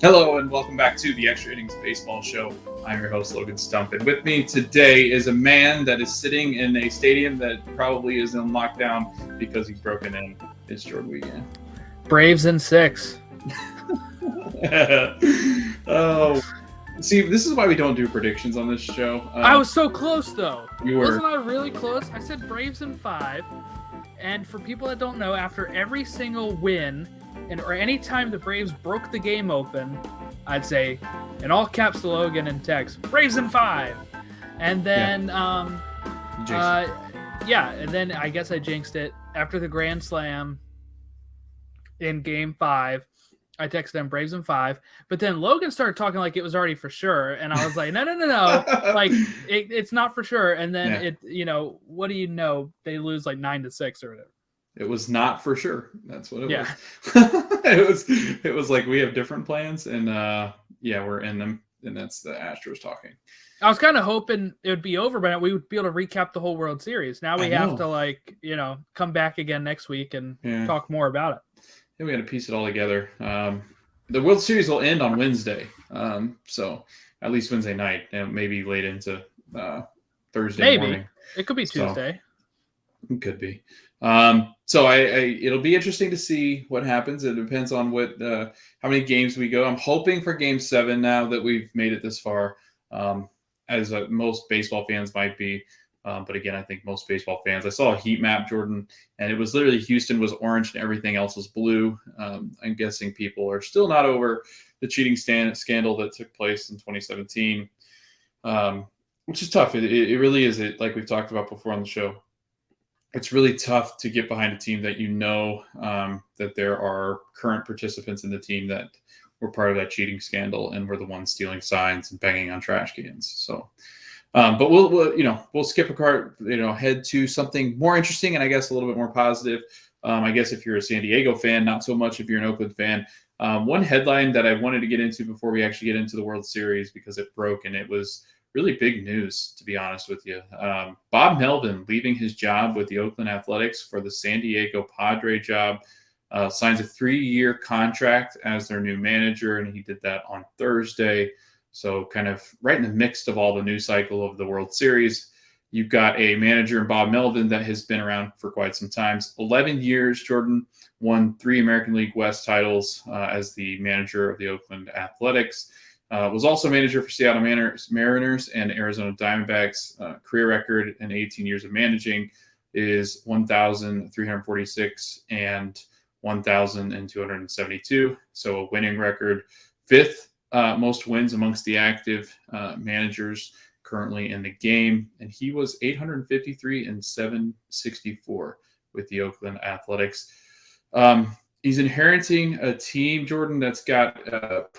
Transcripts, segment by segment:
Hello and welcome back to the Extra Innings Baseball Show. I'm your host, Logan Stump, and with me today is a man that is sitting in a stadium that probably is in lockdown because he's broken in. It's Jordan Weekend. Braves in 6. Oh, see, this is why we don't do predictions on this show. I was so close, though. You were. Wasn't I really close? I said Braves in 5. And for people that don't know, after every single win, or any time the Braves broke the game open, I'd say, in all caps to Logan and text, Braves in 5. And then, and then I guess I jinxed it. After the Grand Slam in Game 5, I texted him Braves in 5. But then Logan started talking like it was already for sure. And I was like, no. Like, it's not for sure. And then, what do you know? They lose like 9-6 or whatever. It was not for sure. That's what it was. It was like we have different plans, and we're in them, and that's the Astros talking. I was kind of hoping it would be over, but we would be able to recap the whole World Series. Now we have to come back again next week and talk more about it. Yeah, we got to piece it all together. The World Series will end on Wednesday, so at least Wednesday night, and maybe late into Thursday morning. It could be Tuesday. So, it could be. So it'll be interesting to see what happens. It depends on how many games we go. I'm hoping for Game 7 now that we've made it this far, as most baseball fans might be. But again, I think most baseball fans. I saw a heat map, Jordan, and it was literally Houston was orange and everything else was blue. I'm guessing people are still not over the cheating scandal that took place in 2017, which is tough. It really is. Like we've talked about before on the show. It's really tough to get behind a team that that there are current participants in the team that were part of that cheating scandal and were the ones stealing signs and banging on trash cans. So, but we'll skip a card, head to something more interesting and I guess a little bit more positive. I guess if you're a San Diego fan, not so much if you're an Oakland fan. One headline that I wanted to get into before we actually get into the World Series because it broke and it was really big news, to be honest with you. Bob Melvin leaving his job with the Oakland Athletics for the San Diego Padres job, signs a 3-year contract as their new manager, and he did that on Thursday. So kind of right in the mix of all the news cycle of the World Series. You've got a manager in Bob Melvin that has been around for quite some time. 11 years, Jordan, won 3 American League West titles as the manager of the Oakland Athletics. Was also manager for Seattle Mariners and Arizona Diamondbacks. Career record in 18 years of managing is 1,346 and 1,272. So a winning record, 5th most wins amongst the active managers currently in the game. And he was 853 and 764 with the Oakland Athletics. He's inheriting a team, Jordan, that's got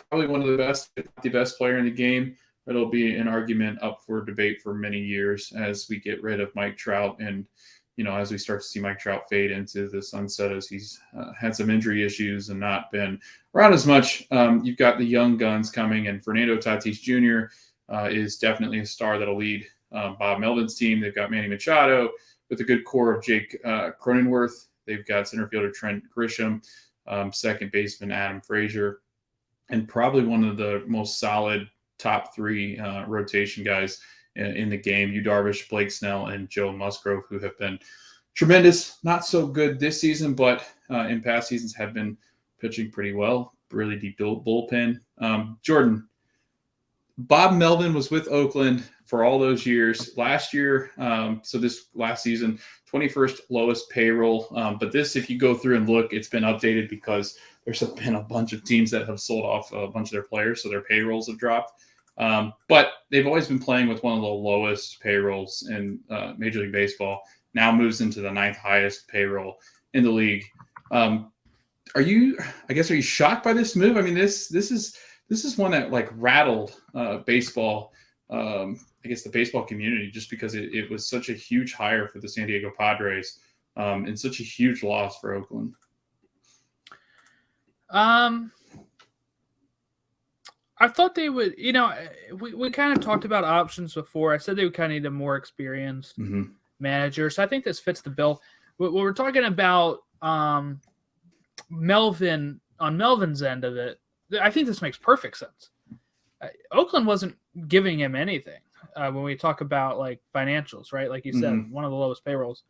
probably one of the best, if not the best player in the game. It'll be an argument up for debate for many years as we get rid of Mike Trout and, as we start to see Mike Trout fade into the sunset as he's had some injury issues and not been around as much. You've got the young guns coming, and Fernando Tatis Jr. Is definitely a star that'll lead Bob Melvin's team. They've got Manny Machado with a good core of Jake Cronenworth. They've got center fielder Trent Grisham, second baseman Adam Frazier, and probably one of the most solid top 3 rotation guys in the game, Yu Darvish, Blake Snell, and Joe Musgrove, who have been tremendous. Not so good this season, but in past seasons have been pitching pretty well. Really deep bullpen. Jordan, Bob Melvin was with Oakland for all those years. Last year, so this last season, 21st lowest payroll. But this, if you go through and look, it's been updated because there's been a bunch of teams that have sold off a bunch of their players, so their payrolls have dropped. But they've always been playing with one of the lowest payrolls in Major League Baseball. Now moves into the 9th highest payroll in the league. Are you shocked by this move? I mean, this is one that like rattled baseball. I guess the baseball community, just because it was such a huge hire for the San Diego Padres and such a huge loss for Oakland. I thought they would, we kind of talked about options before. I said they would kind of need a more experienced manager. So I think this fits the bill. What we're talking about Melvin, on Melvin's end of it, I think this makes perfect sense. Oakland wasn't giving him anything when we talk about like financials, right? Like you said, one of the lowest payrolls.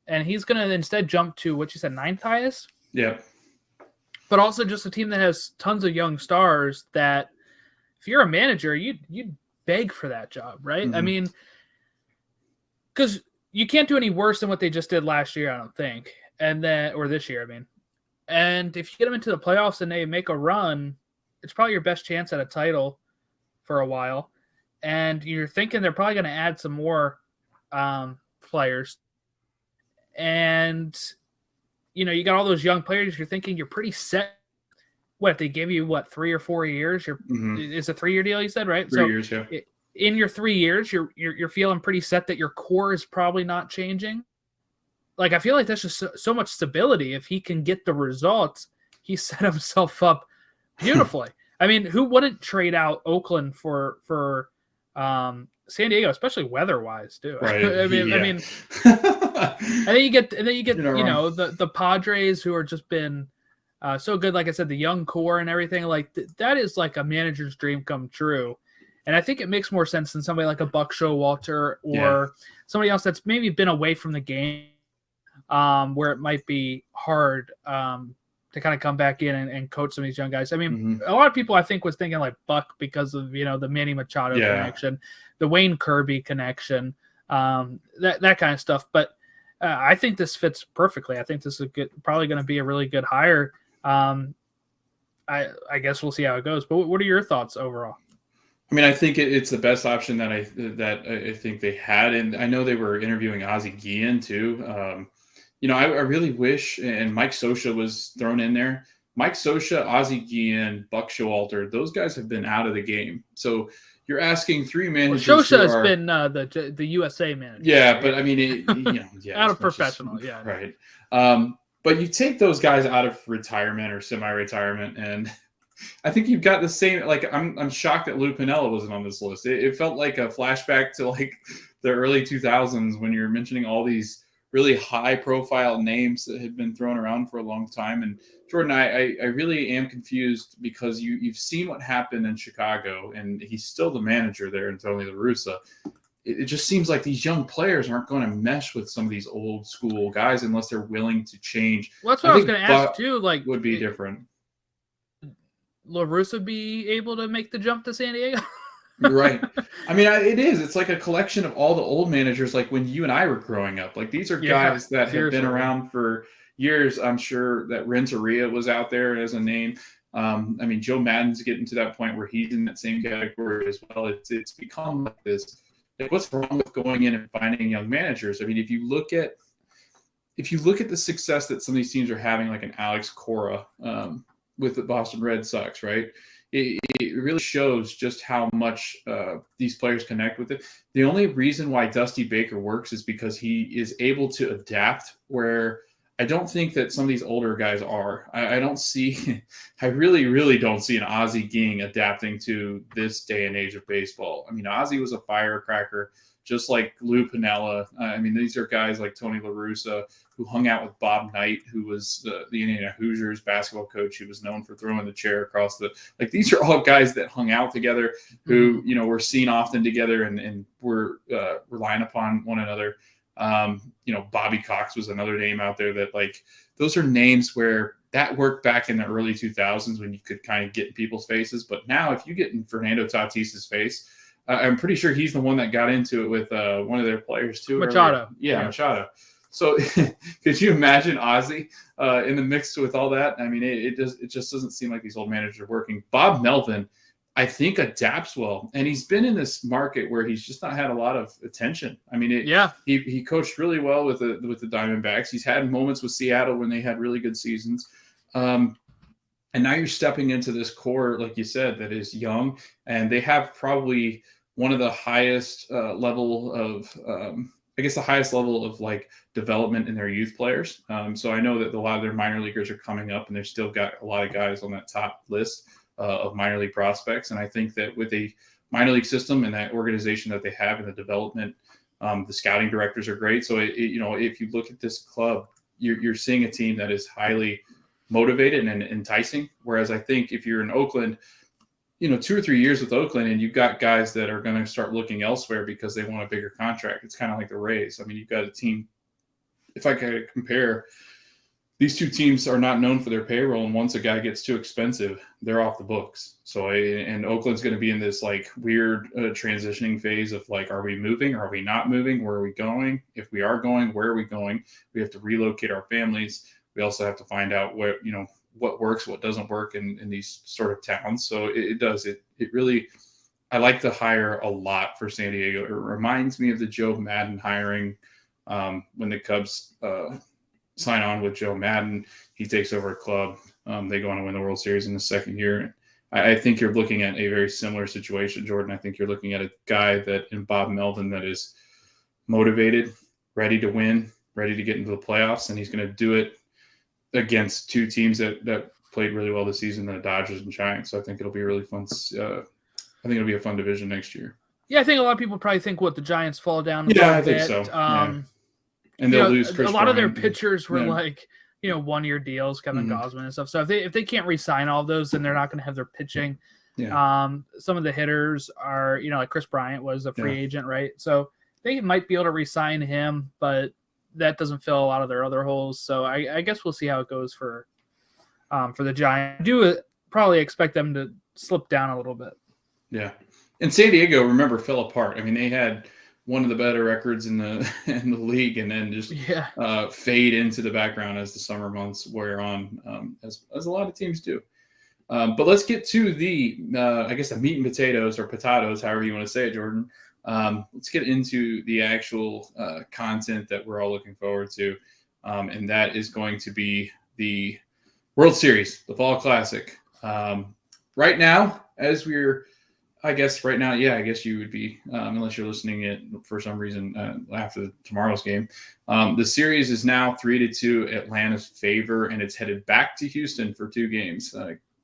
And he's going to instead jump to what you said, 9th highest? Yeah. But also just a team that has tons of young stars that if you're a manager, you'd beg for that job, right? I mean, because you can't do any worse than what they just did last year, I don't think. And then, or this year, I mean. And if you get them into the playoffs and they make a run, it's probably your best chance at a title for a while. And you're thinking they're probably going to add some more players. And, you know, you got all those young players. You're thinking you're pretty set. What, if they give you, 3 or 4 years? It's a 3-year deal, you said, right? 3 years, yeah. In your 3 years, you're feeling pretty set that your core is probably not changing. Like, I feel like that's just so much stability. If he can get the results, he set himself up beautifully. I mean, who wouldn't trade out Oakland for San Diego, especially weather-wise, too? Right. I mean, and then you get you know, the Padres, who are just been so good. Like I said, the young core and everything. Like that is like a manager's dream come true. And I think it makes more sense than somebody like a Buck Showalter or somebody else that's maybe been away from the game, where it might be hard to kind of come back in and coach some of these young guys. I mean, a lot of people I think was thinking like Buck because of, you know, the Manny Machado connection, the Wayne Kirby connection, that kind of stuff. But I think this fits perfectly. I think this is probably going to be a really good hire. I guess we'll see how it goes. But what are your thoughts overall? I mean, I think it's the best option that I think they had, and I know they were interviewing Ozzie Guillen too. You know, I really wish, and Mike Scioscia was thrown in there. Mike Scioscia, Ozzie Guillen, Buck Showalter, those guys have been out of the game. So you're asking 3 managers. Well, Scioscia has been the USA manager. Yeah, but I mean, you know, out of professional, right. But you take those guys out of retirement or semi-retirement, and I think you've got the same. Like, I'm shocked that Lou Piniella wasn't on this list. It felt like a flashback to like the early 2000s when you're mentioning all these really high-profile names that had been thrown around for a long time. And Jordan, I really am confused because you've seen what happened in Chicago, and he's still the manager there, and Tony La Russa. It just seems like these young players aren't going to mesh with some of these old school guys unless they're willing to change. Well, that's what I was going to ask too. Like, would be different. La Russa be able to make the jump to San Diego? You're right. I mean, it is. It's like a collection of all the old managers, like when you and I were growing up. Like, these are guys that have been around for years. I'm sure that Renteria was out there as a name. I mean, Joe Madden's getting to that point where he's in that same category as well. It's become like this. Like, what's wrong with going in and finding young managers? I mean, if you look at the success that some of these teams are having, like an Alex Cora with the Boston Red Sox, right? It really shows just how much these players connect with it. The only reason why Dusty Baker works is because he is able to adapt, where I don't think that some of these older guys are. I don't see – I really, really don't see an Ozzie Guillen adapting to this day and age of baseball. I mean, Ozzie was a firecracker, just like Lou Piniella. I mean, these are guys like Tony La Russa, who hung out with Bob Knight, who was the Indiana Hoosiers basketball coach. He was known for throwing the chair across the – like, these are all guys that hung out together, who, you know, were seen often together and were relying upon one another. You know, Bobby Cox was another name out there that, like, those are names where that worked back in the early 2000s when you could kind of get in people's faces. But now if you get in Fernando Tatis's face, I'm pretty sure he's the one that got into it with one of their players too. Machado. Yeah, Machado. So could you imagine Ozzie in the mix with all that? I mean, it just doesn't seem like these old managers are working. Bob Melvin, I think, adapts well, and he's been in this market where he's just not had a lot of attention. I mean, he coached really well with the Diamondbacks. He's had moments with Seattle when they had really good seasons. And now you're stepping into this core, like you said, that is young, and they have probably one of the highest level of, the highest level of like development in their youth players. So I know that a lot of their minor leaguers are coming up, and they've still got a lot of guys on that top list of minor league prospects. And I think that with a minor league system and that organization that they have in the development, the scouting directors are great. So, if you look at this club, you're seeing a team that is highly motivated and enticing. Whereas I think if you're in Oakland, 2 or 3 years with Oakland and you've got guys that are going to start looking elsewhere because they want a bigger contract. It's kind of like the Rays. I mean, you've got a team, if I could compare, these two teams are not known for their payroll. And once a guy gets too expensive, they're off the books. So, and Oakland's going to be in this like weird transitioning phase of like, are we moving? Are we not moving? Where are we going? If we are going, where are we going? We have to relocate our families. We also have to find out what works, what doesn't work in these sort of towns. So it really, I like the hire a lot for San Diego. It reminds me of the Joe Madden hiring when the Cubs sign on with Joe Madden. He takes over a club. They go on to win the World Series in the second year. I think you're looking at a very similar situation, Jordan. I think you're looking at a guy that in Bob Melvin that is motivated, ready to win, ready to get into the playoffs, and he's going to do it against two teams that played really well this season, the Dodgers and Giants. So I think it'll be a really fun. I think it'll be a fun division next year. Yeah, I think a lot of people probably think the Giants fall down. I think so. And they'll lose Chris a lot Bryant. Of their pitchers were 1-year deals, Kevin Gausman and stuff. So if they can't re-sign all of those, then they're not going to have their pitching. Yeah. Some of the hitters are, like Chris Bryant was a free agent, right? So they might be able to re-sign him, but that doesn't fill a lot of their other holes. So I guess we'll see how it goes for the Giants. I do probably expect them to slip down a little bit. Yeah. And San Diego, remember, fell apart. I mean, they had one of the better records in the league, and then just fade into the background as the summer months wear on, as a lot of teams do. But let's get to the meat and potatoes, or potatoes, however you want to say it, Jordan. Let's get into the actual content that we're all looking forward to, and that is going to be the World Series, the Fall Classic. Right now, I guess you would be, unless you're listening it for some reason after tomorrow's game. The series is now 3-2 Atlanta's favor, and it's headed back to Houston for 2 games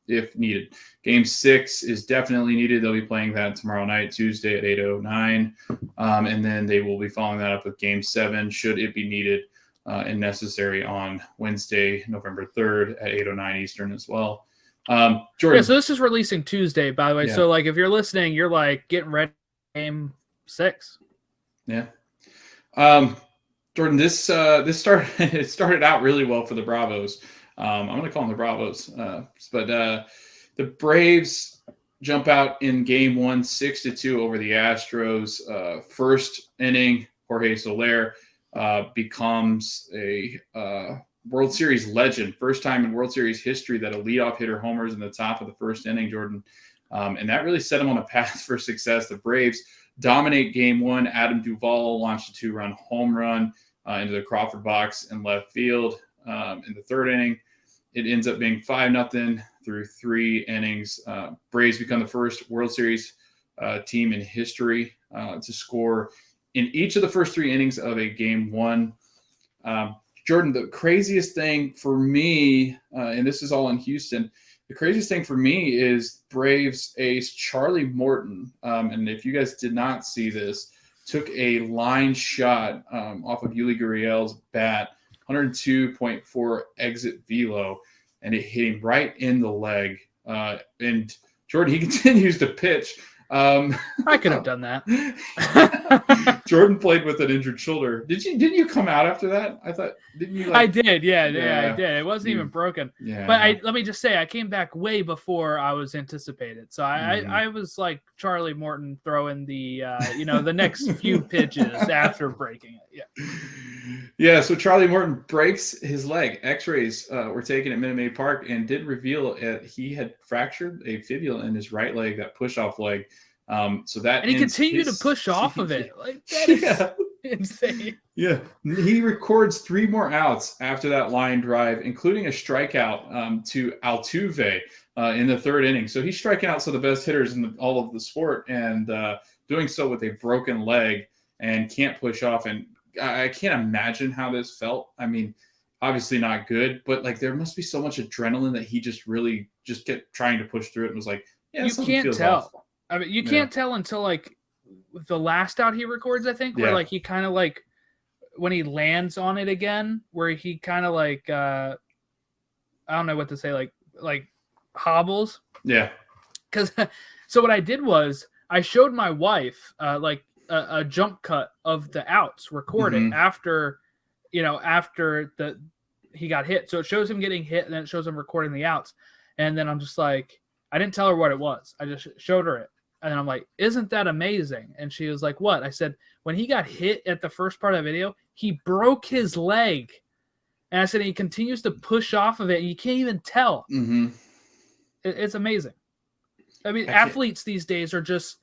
if needed. Game 6 is definitely needed. They'll be playing that tomorrow night, Tuesday at 8:09, and then they will be following that up with Game 7, should it be needed and necessary, on Wednesday, November 3rd at 8:09 Eastern as well. Jordan. Yeah, so this is releasing Tuesday, by the way. Yeah. So if you're listening, you're getting ready for Game 6. Yeah. Jordan, this started out really well for the Bravos. I'm going to call them the Bravos. But the Braves jump out in Game 1, 6-2 over the Astros. First inning, Jorge Soler becomes a World Series legend. First time in World Series history that a leadoff hitter homers in the top of the first inning, Jordan. And that really set him on a path for success. The Braves dominate Game 1. Adam Duvall launched a 2-run home run into the Crawford box in left field. In the third inning, it ends up being 5-0 through 3 innings. Braves become the first World Series team in history to score in each of the first 3 innings of a Game 1. Jordan, the craziest thing for me, and this is all in Houston, the craziest thing for me is Braves ace Charlie Morton. And if you guys did not see this, took a line shot off of Yuli Gurriel's bat, 102.4 exit velo, and it hit him right in the leg. And Jordan, he continues to pitch. I could have done that. Jordan played with an injured shoulder. Didn't you come out after that? I thought, didn't you? I did. Yeah, I did. It wasn't even broken. Yeah. But let me just say, I came back way before I was anticipated. So I was like Charlie Morton throwing the the next few pitches after breaking it. Yeah. Yeah. So Charlie Morton breaks his leg. X-rays were taken at Minute Maid Park and did reveal he had fractured a fibula in his right leg, that push-off leg. So that, and he continued to push off of it. Like, that is insane. Yeah. He records 3 more outs after that line drive, including a strikeout to Altuve in the third inning. So he's striking out some of the best hitters in all of the sport, and doing so with a broken leg, and can't push off. And I can't imagine how this felt. I mean, obviously not good, but there must be so much adrenaline that he just really kept trying to push through it, and was like, yeah, you can't tell. Off. I mean, you can't tell until the last out he records, I think, where he kind of when he lands on it again, where he kind of I don't know what to say, like hobbles. Yeah. Because so what I did was I showed my wife like a jump cut of the outs recorded after, after he got hit. So it shows him getting hit, and then it shows him recording the outs. And then I'm just like, I didn't tell her what it was. I just showed her it. And I'm like, isn't that amazing? And she was like, what? I said, when he got hit at the first part of the video, he broke his leg. And I said, he continues to push off of it, and you can't even tell. It's amazing. I mean, athletes these days are just,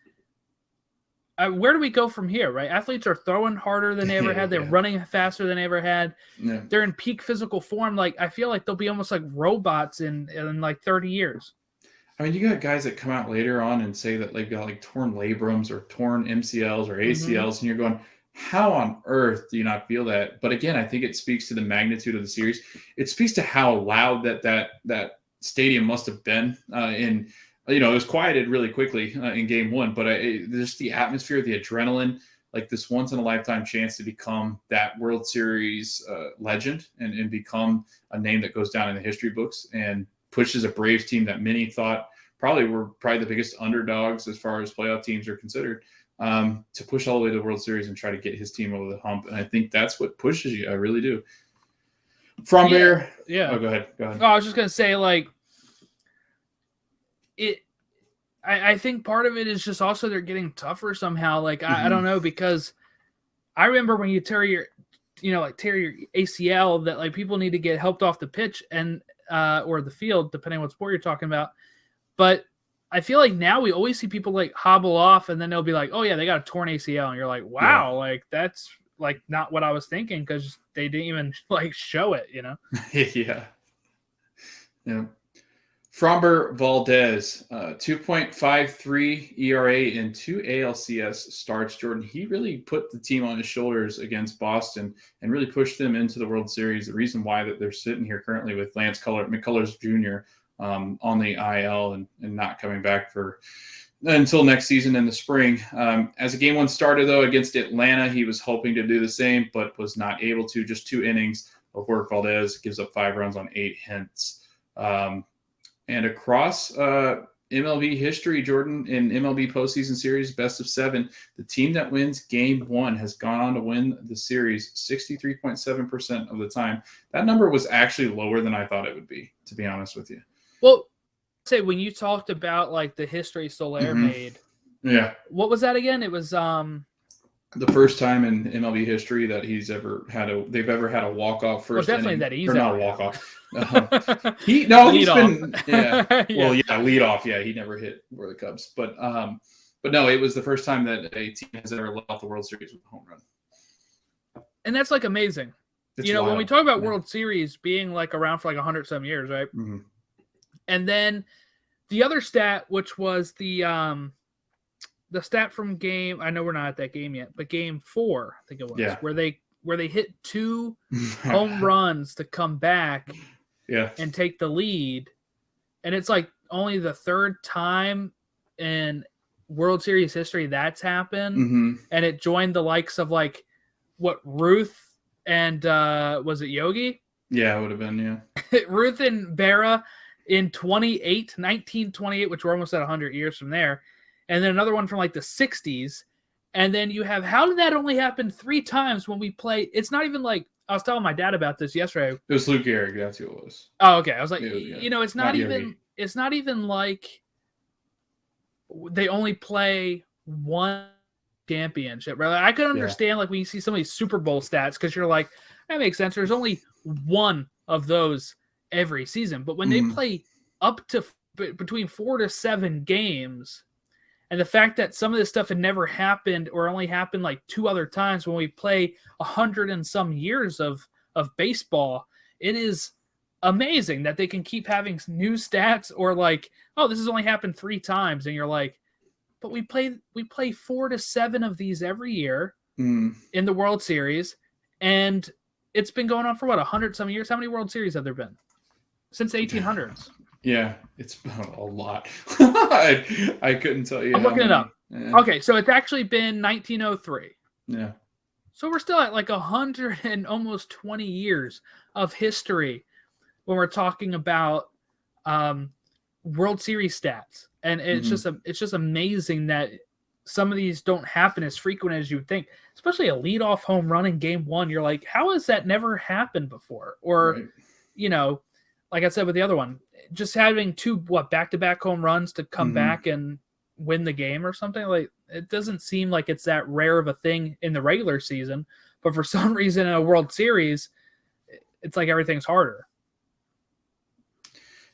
where do we go from here, right? Athletes are throwing harder than they ever had. They're running faster than they ever had. Yeah. They're in peak physical form. Like, I feel like they'll be almost like robots in like 30 years. I mean, you got guys that come out later on and say that they've got like torn labrums or torn MCLs or ACLs, and you're going, how on earth do you not feel that? But again, I think it speaks to the magnitude of the series. It speaks to how loud that stadium must have been. It was quieted really quickly in game one, but just the atmosphere, the adrenaline, like this once in a lifetime chance to become that World Series legend and become a name that goes down in the history books and pushes a Braves team that many thought were the biggest underdogs as far as playoff teams are considered, to push all the way to the World Series and try to get his team over the hump. And I think that's what pushes you. I really do. Frombear. Yeah. Oh, go ahead. Oh, I was just going to say, like, I think part of it is just also they're getting tougher somehow. Like, I don't know, because I remember when you tear your ACL, that like people need to get helped off the pitch and or the field, depending on what sport you're talking about. But I feel like now we always see people like hobble off, and then they'll be like, oh yeah, they got a torn ACL. And you're like, wow, like that's like not what I was thinking, because they didn't even like show it, Yeah. Fromber Valdez, 2.53 ERA in 2 ALCS starts. Jordan, he really put the team on his shoulders against Boston and really pushed them into the World Series. The reason why that they're sitting here currently with Lance McCullers Jr. On the IL and not coming back until next season in the spring. As a game one started, though, against Atlanta, he was hoping to do the same, but was not able to. Just 2 innings of work. Valdez gives up 5 runs on 8 hits. And across MLB history, Jordan, in MLB postseason series, best of 7, the team that wins game 1 has gone on to win the series 63.7% of the time. That number was actually lower than I thought it would be, to be honest with you. Well, say when you talked about like the history Soler made, what was that again? It was the first time in MLB history that they've ever had a walk-off first definitely inning. that he's not a walk-off. Lead off. Yeah, he never hit for the Cubs. But no, it was the first time that a team has ever left the World Series with a home run. And that's like amazing. It's wild. When we talk about World Series being like around for like 100 some years, right? Mm-hmm. And then the other stat, which was the stat from game, I know we're not at that game yet, but game 4, I think it was, where they hit 2 home runs to come back and take the lead. And it's like only the 3rd time in World Series history that's happened. Mm-hmm. And it joined the likes of like Ruth and was it Yogi? Yeah, it would have been, yeah. Ruth and Berra in 1928, which we're almost at 100 years from there. And then another one from like the 60s. And then you have, how did that only happen 3 times when we play? It's not even like, I was telling my dad about this yesterday. It was Lou Gehrig, that's who it was. Oh, okay. I was like, it's not even like they only play one championship. Right? I could understand like when you see some of these Super Bowl stats, because you're like, that makes sense. There's only one of those every season. But when they play up to between 4 to 7 games, and the fact that some of this stuff had never happened or only happened like 2 other times when we play 100 and some years of baseball, it is amazing that they can keep having new stats, or like, oh, this has only happened 3 times. And you're like, but we play 4 to 7 of these every year in the World Series. And it's been going on for 100 some years. How many World Series have there been since the 1800s? Yeah, it's a lot. I couldn't tell you. I'm looking it up. Yeah. Okay, so it's actually been 1903. Yeah. So we're still at like 100 and almost 20 years of history when we're talking about World Series stats. And it's just amazing that some of these don't happen as frequent as you would think, especially a leadoff home run in game one. You're like, how has that never happened before? Or, like I said with the other one, just having two back-to-back home runs to come back and win the game or something. Like, it doesn't seem like it's that rare of a thing in the regular season, but for some reason in a World Series, it's like everything's harder.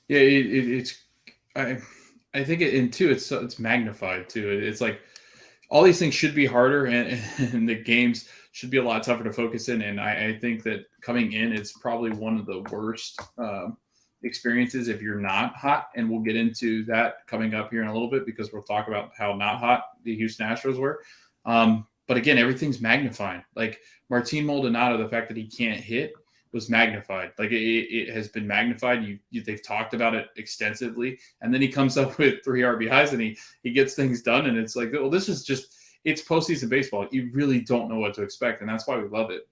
Yeah, I think it's magnified too. It's like all these things should be harder, and the games should be a lot tougher to focus in. And I think that coming in, it's probably one of the worst experiences if you're not hot. And we'll get into that coming up here in a little bit, because we'll talk about how not hot the Houston Astros were. But again, everything's magnified. Like Martin Maldonado, the fact that he can't hit was magnified. Like it has been magnified. They've talked about it extensively, and then he comes up with 3 RBIs and he gets things done. And it's like, well, this is just, it's postseason baseball. You really don't know what to expect, and that's why we love it.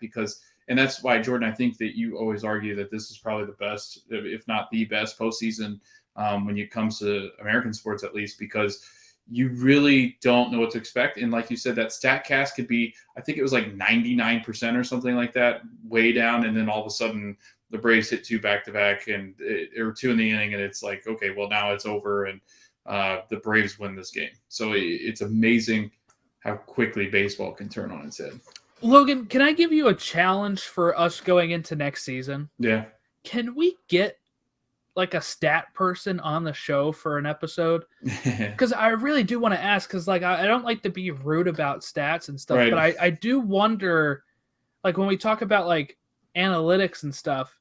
And that's why, Jordan, I think that you always argue that this is probably the best, if not the best postseason when it comes to American sports, at least, because you really don't know what to expect. And like you said, that StatCast could be, I think it was like 99% or something like that, way down. And then all of a sudden the Braves hit 2 back-to-back or 2 in the inning. And it's like, okay, well, now it's over. And the Braves win this game. So it's amazing how quickly baseball can turn on its head. Logan, can I give you a challenge for us going into next season? Yeah. Can we get like a stat person on the show for an episode? Because I really do want to ask, because like I don't like to be rude about stats and stuff, right. But I do wonder, like when we talk about like analytics and stuff,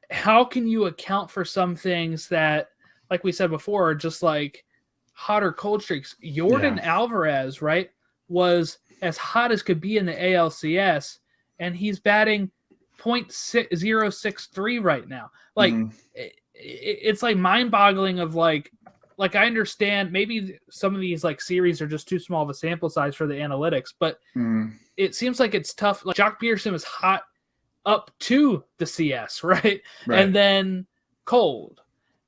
how can you account for some things that, like we said before, are just like hot or cold streaks? Jordan Alvarez, right, was as hot as could be in the ALCS, and he's batting .063 right now. Like it's like mind-boggling of like I understand maybe some of these like series are just too small of a sample size for the analytics, but it seems like it's tough. Like Jock Peterson was hot up to the CS, right? And then cold,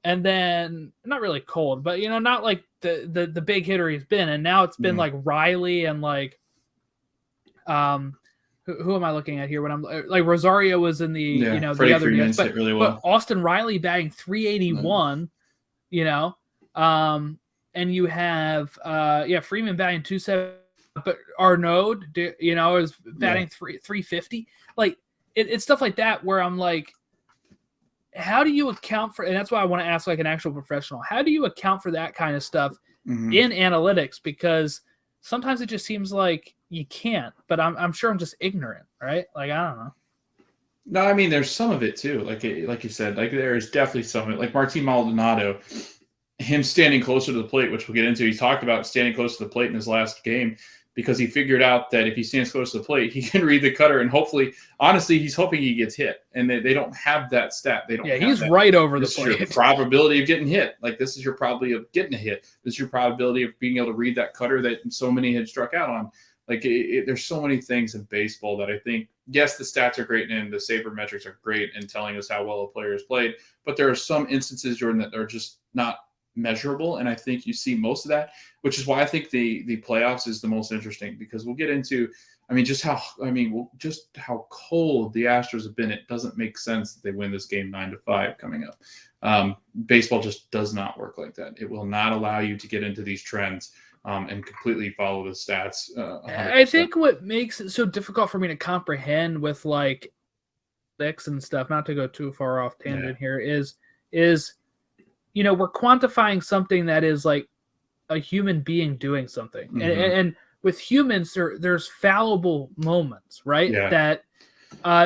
and then not really cold, but not like the big hitter he's been, and now it's been like Riley and like who am I looking at here when I'm like Rosario was in the Freddie the other Freeman games, hit really well. But Austin Riley batting 381, and you have Freeman batting 270, but Arnaud is batting 350. Like it's stuff like that where I'm like, how do you account for? And that's why I want to ask like an actual professional. How do you account for that kind of stuff in analytics? Because sometimes it just seems like you can't, but I'm sure I'm just ignorant, right? Like, I don't know. No, I mean, there's some of it too. Like you said, like there is definitely some of it. Like Martin Maldonado, him standing closer to the plate, which we'll get into. He talked about standing close to the plate in his last game because he figured out that if he stands close to the plate, he can read the cutter, and hopefully, honestly, he's hoping he gets hit. And they don't have that stat. They don't. Yeah, he's right over the plate. Your probability of getting hit. Like this is your probability of getting a hit. This is your probability of being able to read that cutter that so many had struck out on. Like there's so many things in baseball that I think, yes, the stats are great and the sabermetrics are great in telling us how well a player has played, but there are some instances, Jordan, that are just not measurable, and I think you see most of that, which is why I think the playoffs is the most interesting, because we'll get into, just how cold the Astros have been. It doesn't make sense that they win this game 9-5 coming up. Baseball just does not work like that. It will not allow you to get into these trends and completely follow the stats. 100%. I think what makes it so difficult for me to comprehend with like sticks and stuff, not to go too far off tangent here, is we're quantifying something that is like a human being doing something, and with humans there's fallible moments, right? That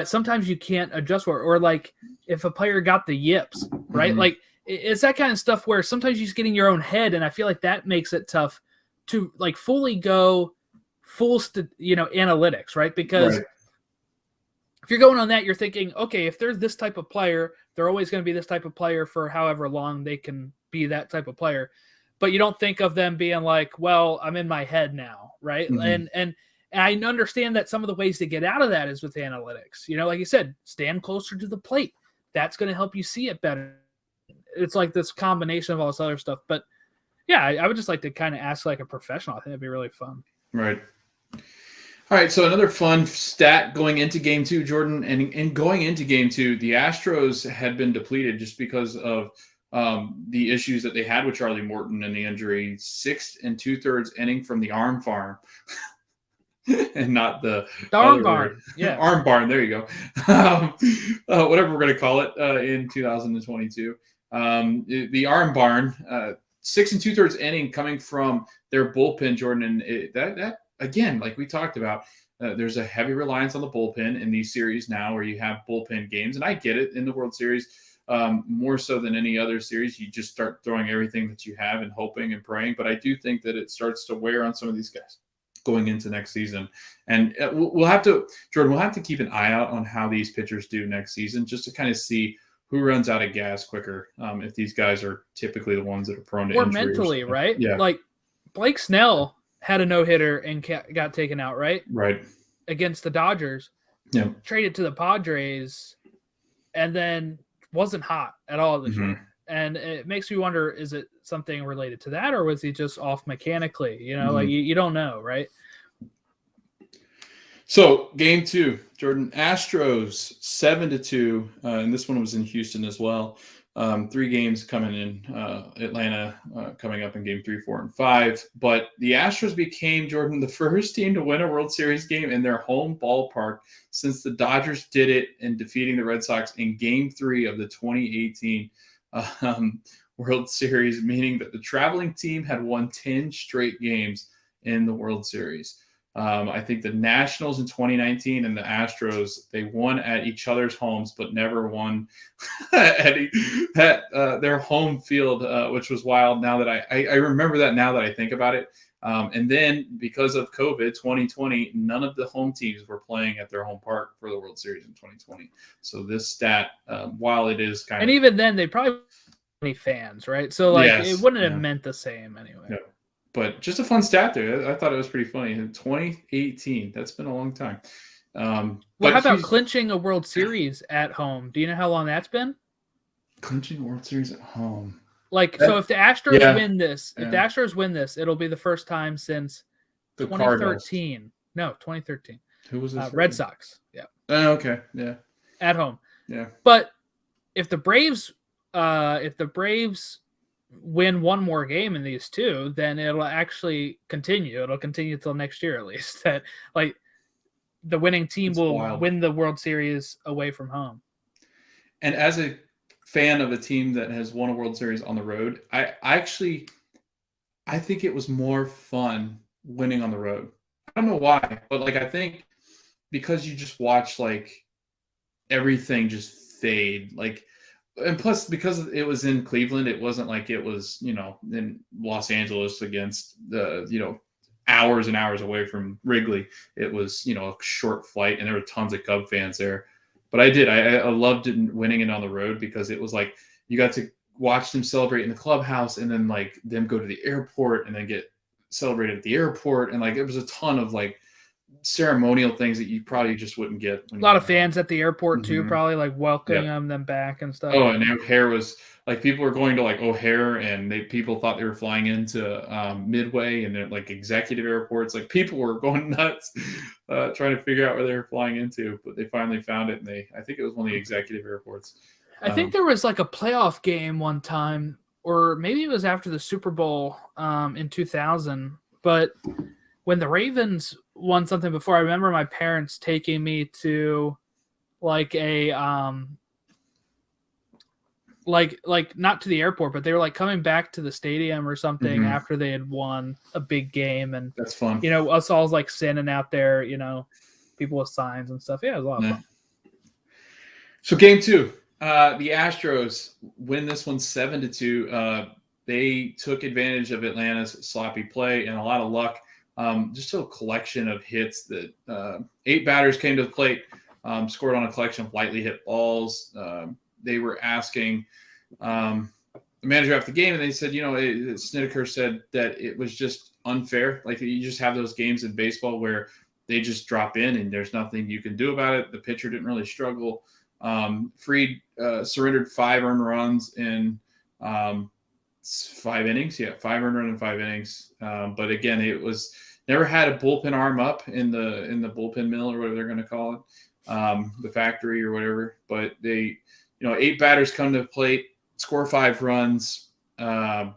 sometimes you can't adjust for, or like if a player got the yips, right? Like it's that kind of stuff where sometimes you just get in your own head, and I feel like that makes it tough to like fully go analytics, right? Because if you're going on that, you're thinking, okay, if they're this type of player, they're always going to be this type of player for however long they can be that type of player. But you don't think of them being like, well, I'm in my head now, right? And I understand that some of the ways to get out of that is with analytics. Like you said, stand closer to the plate. that's going to help you see it better. It's like this combination of all this other stuff. But yeah, I would just like to kind of ask like a professional. I think it'd be really fun. Right. All right, so another fun stat going into Game 2, Jordan, and going into Game 2, the Astros had been depleted just because of the issues that they had with Charlie Morton and the injury. 6 2/3 inning from the arm farm, and not the arm barn. Yeah, arm barn. There you go. Whatever we're going to call it in 2022. The arm barn. 6 2/3 inning coming from their bullpen, Jordan, and that again, like we talked about, there's a heavy reliance on the bullpen in these series now, where you have bullpen games, and I get it in the World Series more so than any other series. You just start throwing everything that you have and hoping and praying, but I do think that it starts to wear on some of these guys going into next season, and we'll have to, Jordan, we'll have to keep an eye out on how these pitchers do next season, just to kind of see who runs out of gas quicker, if these guys are typically the ones that are prone to injury. Or mentally, right? Yeah. Like Blake Snell had a no-hitter and got taken out, right? Right. Against the Dodgers. Yeah. Traded to the Padres, and then wasn't hot at all this year. And it makes me wonder, is it something related to that, or was he just off mechanically? You know, like you don't know, right? So Game 2, Jordan, Astros 7-2, and this one was in Houston as well. 3 games coming in, Atlanta coming up in Game 3, 4, and 5. But the Astros became, Jordan, the first team to win a World Series game in their home ballpark since the Dodgers did it in defeating the Red Sox in Game 3 of the 2018 World Series, meaning that the traveling team had won 10 straight games in the World Series. I think the Nationals in 2019 and the Astros, they won at each other's homes, but never won at their home field, which was wild. Now that I remember that, now that I think about it. And then because of COVID 2020, none of the home teams were playing at their home park for the World Series in 2020. So this stat, while it is kind of, and even then they probably any fans, right? So like it wouldn't have meant the same anyway. Yeah. But just a fun stat there. I thought it was pretty funny. In 2018, that's been a long time. Well, how about clinching a World Series at home? Do you know how long that's been? Clinching a World Series at home. Like, so if the Astros win this, the Astros win this, it'll be the first time since the 2013. Cardinals. No, 2013. Who was this? Red Sox. Yeah. Oh, okay. Yeah. At home. Yeah. But if the Braves win one more game in these two, then it'll actually continue. It'll continue till next year at least. That like the winning team will win the World Series away from home. And as a fan of a team that has won a World Series on the road, I think it was more fun winning on the road. I don't know why, but like I think because you just watch like everything just fade, like. And plus, because it was in Cleveland, it wasn't like it was, in Los Angeles against the, hours and hours away from Wrigley. It was, a short flight, and there were tons of Cub fans there. But I loved it, winning it on the road, because it was like you got to watch them celebrate in the clubhouse, and then like them go to the airport and then get celebrated at the airport. And like, it was a ton of like ceremonial things that you probably just wouldn't get. A lot of fans at the airport too, probably like welcoming them back and stuff. Oh, and O'Hare was like, people were going to like O'Hare, and people thought they were flying into Midway, and they're like executive airports. Like people were going nuts trying to figure out where they were flying into, but they finally found it, and I think it was one of the executive airports. I think there was like a playoff game one time, or maybe it was after the Super Bowl in 2000, but when the Ravens won something before, I remember my parents taking me to like a like not to the airport, but they were like coming back to the stadium or something after they had won a big game. And that's fun. Us all like standing out there, people with signs and stuff. Yeah, it was a lot of fun. So Game 2, the Astros win this one 7-2. They took advantage of Atlanta's sloppy play and a lot of luck. Just a collection of hits that 8 batters came to the plate, scored on a collection of lightly hit balls. They were asking the manager after the game, and they said, Snedeker said that it was just unfair. Like, you just have those games in baseball where they just drop in and there's nothing you can do about it. The pitcher didn't really struggle. Fried surrendered 5 earned runs in 5 innings. Yeah, 5 earned runs in 5 innings. But again, it was never had a bullpen arm up in the bullpen mill or whatever they're going to call it, the factory or whatever. But they, 8 batters come to the plate, score 5 runs. And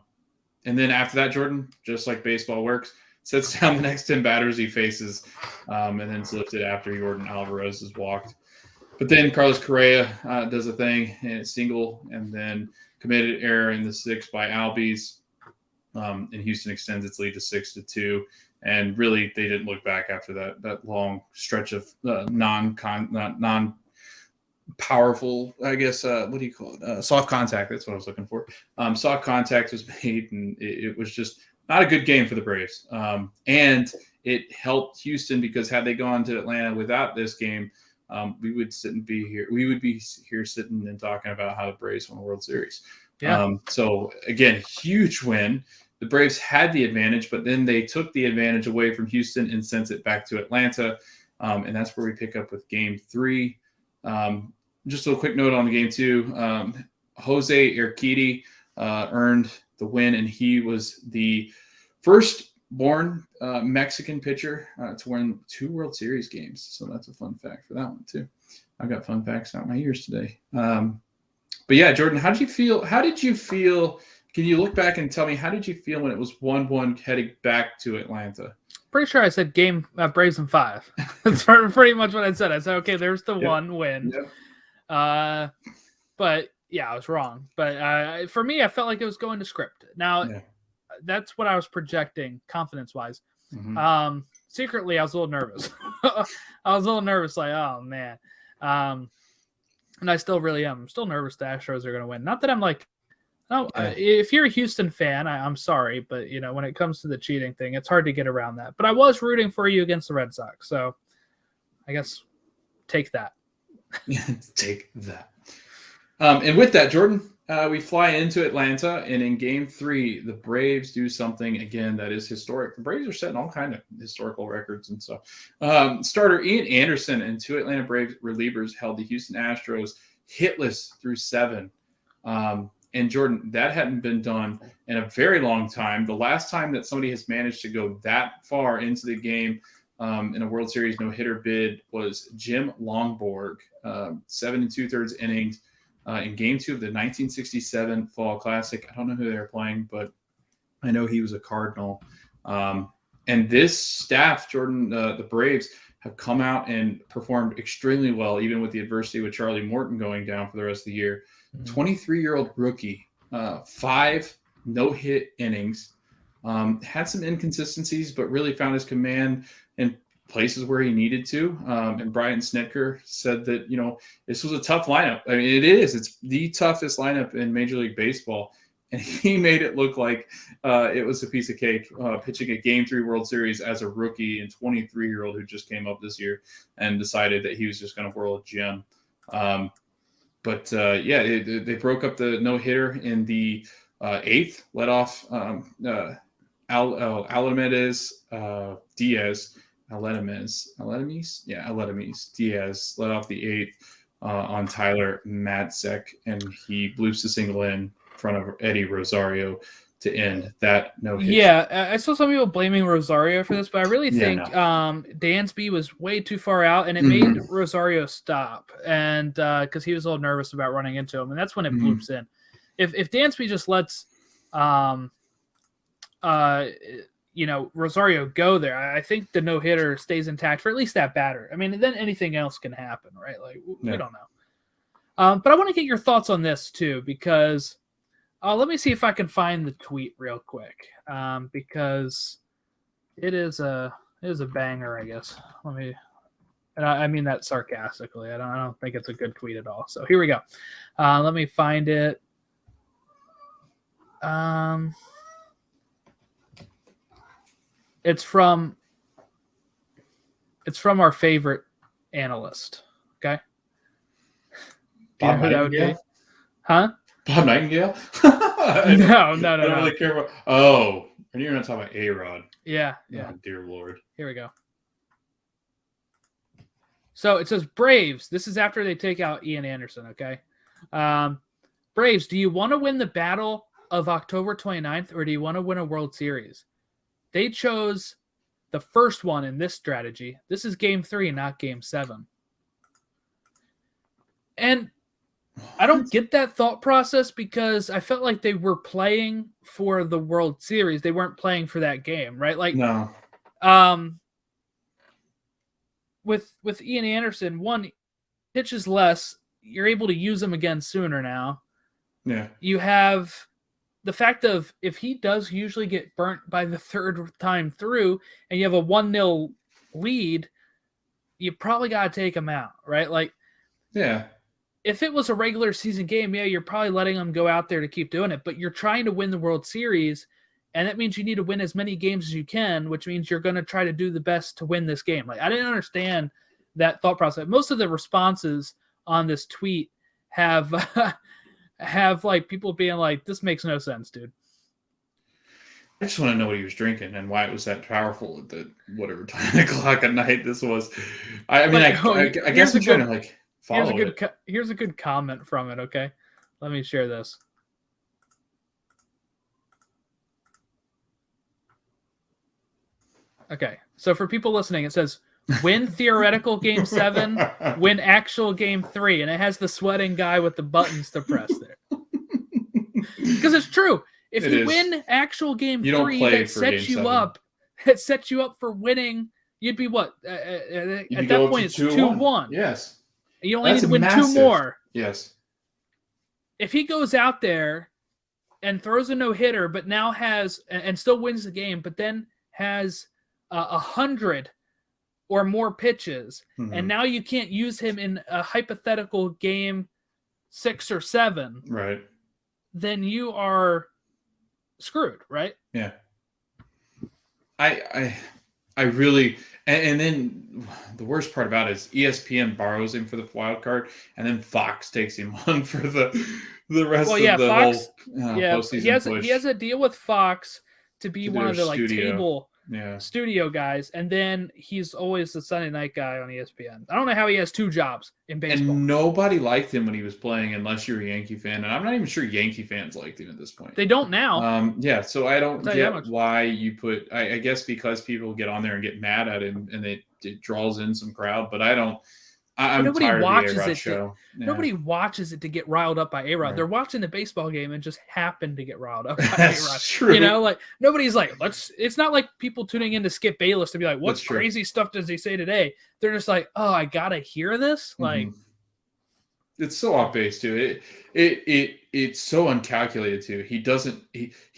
then after that, Jordan, just like baseball works, sets down the next 10 batters he faces, and then is lifted after Jordan Alvarez is walked. But then Carlos Correa does a thing, and it's single, and then committed error in the 6th by Albies. And Houston extends its lead to 6-2. And really, they didn't look back after that long stretch of non-powerful, I guess, what do you call it? Soft contact. That's what I was looking for. Soft contact was made, and it was just not a good game for the Braves. And it helped Houston because had they gone to Atlanta without this game, we would be here sitting and talking about how the Braves won the World Series. Yeah. So again, huge win. The Braves had the advantage, but then they took the advantage away from Houston and sent it back to Atlanta. And that's where we pick up with Game 3. Just a quick note on the Game 2. Jose Urquidy earned the win, and he was the first-born Mexican pitcher to win 2 World Series games. So that's a fun fact for that one, too. I've got fun facts out my ears today. But yeah, Jordan, how did you feel? Can you look back and tell me, how did you feel when it was 1-1 heading back to Atlanta? Pretty sure I said game Braves in 5. That's pretty much what I said. I said, okay, there's the one win. Yep. But yeah, I was wrong. But for me, I felt like it was going to script. Now, that's what I was projecting confidence-wise. Mm-hmm. Secretly, I was a little nervous. I was a little nervous, like, oh, man. And I still really am. I'm still nervous the Astros are going to win. Not that I'm like, if you're a Houston fan, I'm sorry, but when it comes to the cheating thing, it's hard to get around that. But I was rooting for you against the Red Sox, so I guess take that. Take that. And with that, Jordan, we fly into Atlanta, and in Game 3, the Braves do something again that is historic. The Braves are setting all kind of historical records and stuff. Starter Ian Anderson and 2 Atlanta Braves relievers held the Houston Astros hitless through 7. And Jordan, that hadn't been done in a very long time. The last time that somebody has managed to go that far into the game in a World Series no-hitter bid was Jim Longborg, 7 2/3 innings in Game 2 of the 1967 Fall Classic. I don't know who they were playing, but I know he was a Cardinal. And this staff, Jordan, the Braves, have come out and performed extremely well, even with the adversity with Charlie Morton going down for the rest of the year. 23-year-old rookie, 5 no-hit innings, had some inconsistencies, but really found his command in places where he needed to. And Brian Snitker said that, this was a tough lineup. I mean, it is. It's the toughest lineup in Major League Baseball. And he made it look like it was a piece of cake, pitching a Game 3 World Series as a rookie and 23-year-old who just came up this year and decided that he was just going to whirl a gem. But they broke up the no-hitter in the 8th, led off Aledmys Diaz. Aledmys Diaz led off the 8th on Tyler Matzek, and he blooped a single in front of Eddie Rosario to end that no-hit. Yeah, I saw some people blaming Rosario for this, but I really think Dansby was way too far out, and it made Rosario stop, and because he was a little nervous about running into him, and that's when it bloops in. If Dansby just lets Rosario go there, I think the no-hitter stays intact for at least that batter. I mean, then anything else can happen, right? Like, we don't know. But I want to get your thoughts on this, too, because let me see if I can find the tweet real quick, because it is a banger, I guess. And I mean that sarcastically. I don't think it's a good tweet at all. So here we go. Let me find it. It's from our favorite analyst. Okay. Bob Nightingale? Huh? Bob Nightingale? No. I don't really care about. Oh, and you're not talking about A-Rod. Yeah. Oh, dear Lord. Here we go. So it says Braves. This is after they take out Ian Anderson, okay? Braves, do you want to win the battle of October 29th or do you want to win a World Series? They chose the first one in this strategy. This is game 3, not game 7. And I don't get that thought process because I felt like they were playing for the World Series. They weren't playing for that game, right? Like, No. With Ian Anderson, one, pitches less. You're able to use him again sooner now. Yeah. You have the fact of if he does usually get burnt by the third time through and you have a 1-0 lead, you probably got to take him out, right? Like, yeah. If it was a regular season game, yeah, you're probably letting him go out there to keep doing it, but you're trying to win the World Series, and that means you need to win as many games as you can, which means you're going to try to do the best to win this game. Like, I didn't understand that thought process. Most of the responses on this tweet have like people being like, this makes no sense, dude. I just want to know what he was drinking and why it was that powerful at the whatever 10 o'clock at night this was. I mean, I guess I'm trying to like follow it. Here's a good comment from it, okay? Let me share this. Okay, so for people listening, it says, win theoretical game 7, win actual game 3, and it has the sweating guy with the buttons to press there. Because it's true. If you win actual game 3, that sets you up. It sets you up for winning. You'd be what? At that point, it's 2-1. Yes. You only need to win 2 more. Yes. If he goes out there and throws a no-hitter, but now has and still wins the game, but then has 100 or more pitches, and now you can't use him in a hypothetical game 6 or 7, right? Then you are screwed, right? Yeah. I really, and then the worst part about it is ESPN borrows him for the wild card, and then Fox takes him on for the rest of the Fox, whole postseason push. He has a deal with Fox to be one of the studio. table studio guys, and then he's always the Sunday night guy on ESPN. I don't know how he has 2 jobs in baseball. And nobody liked him when he was playing unless you're a Yankee fan, and I'm not even sure Yankee fans liked him at this point. They don't now. So I don't get why you put. I guess because people get on there and get mad at him, and it draws in some crowd. But I don't. I'm tired of the A-Rod show. Nobody watches it to get riled up by A-Rod. Right. They're watching the baseball game and just happen to get riled up by A-Rod. True. You know, like nobody's like, it's not like people tuning in to Skip Bayless to be like, what crazy stuff does he say today? They're just like, oh, I gotta hear this. Like, it's so off base too. It's so uncalculated too. He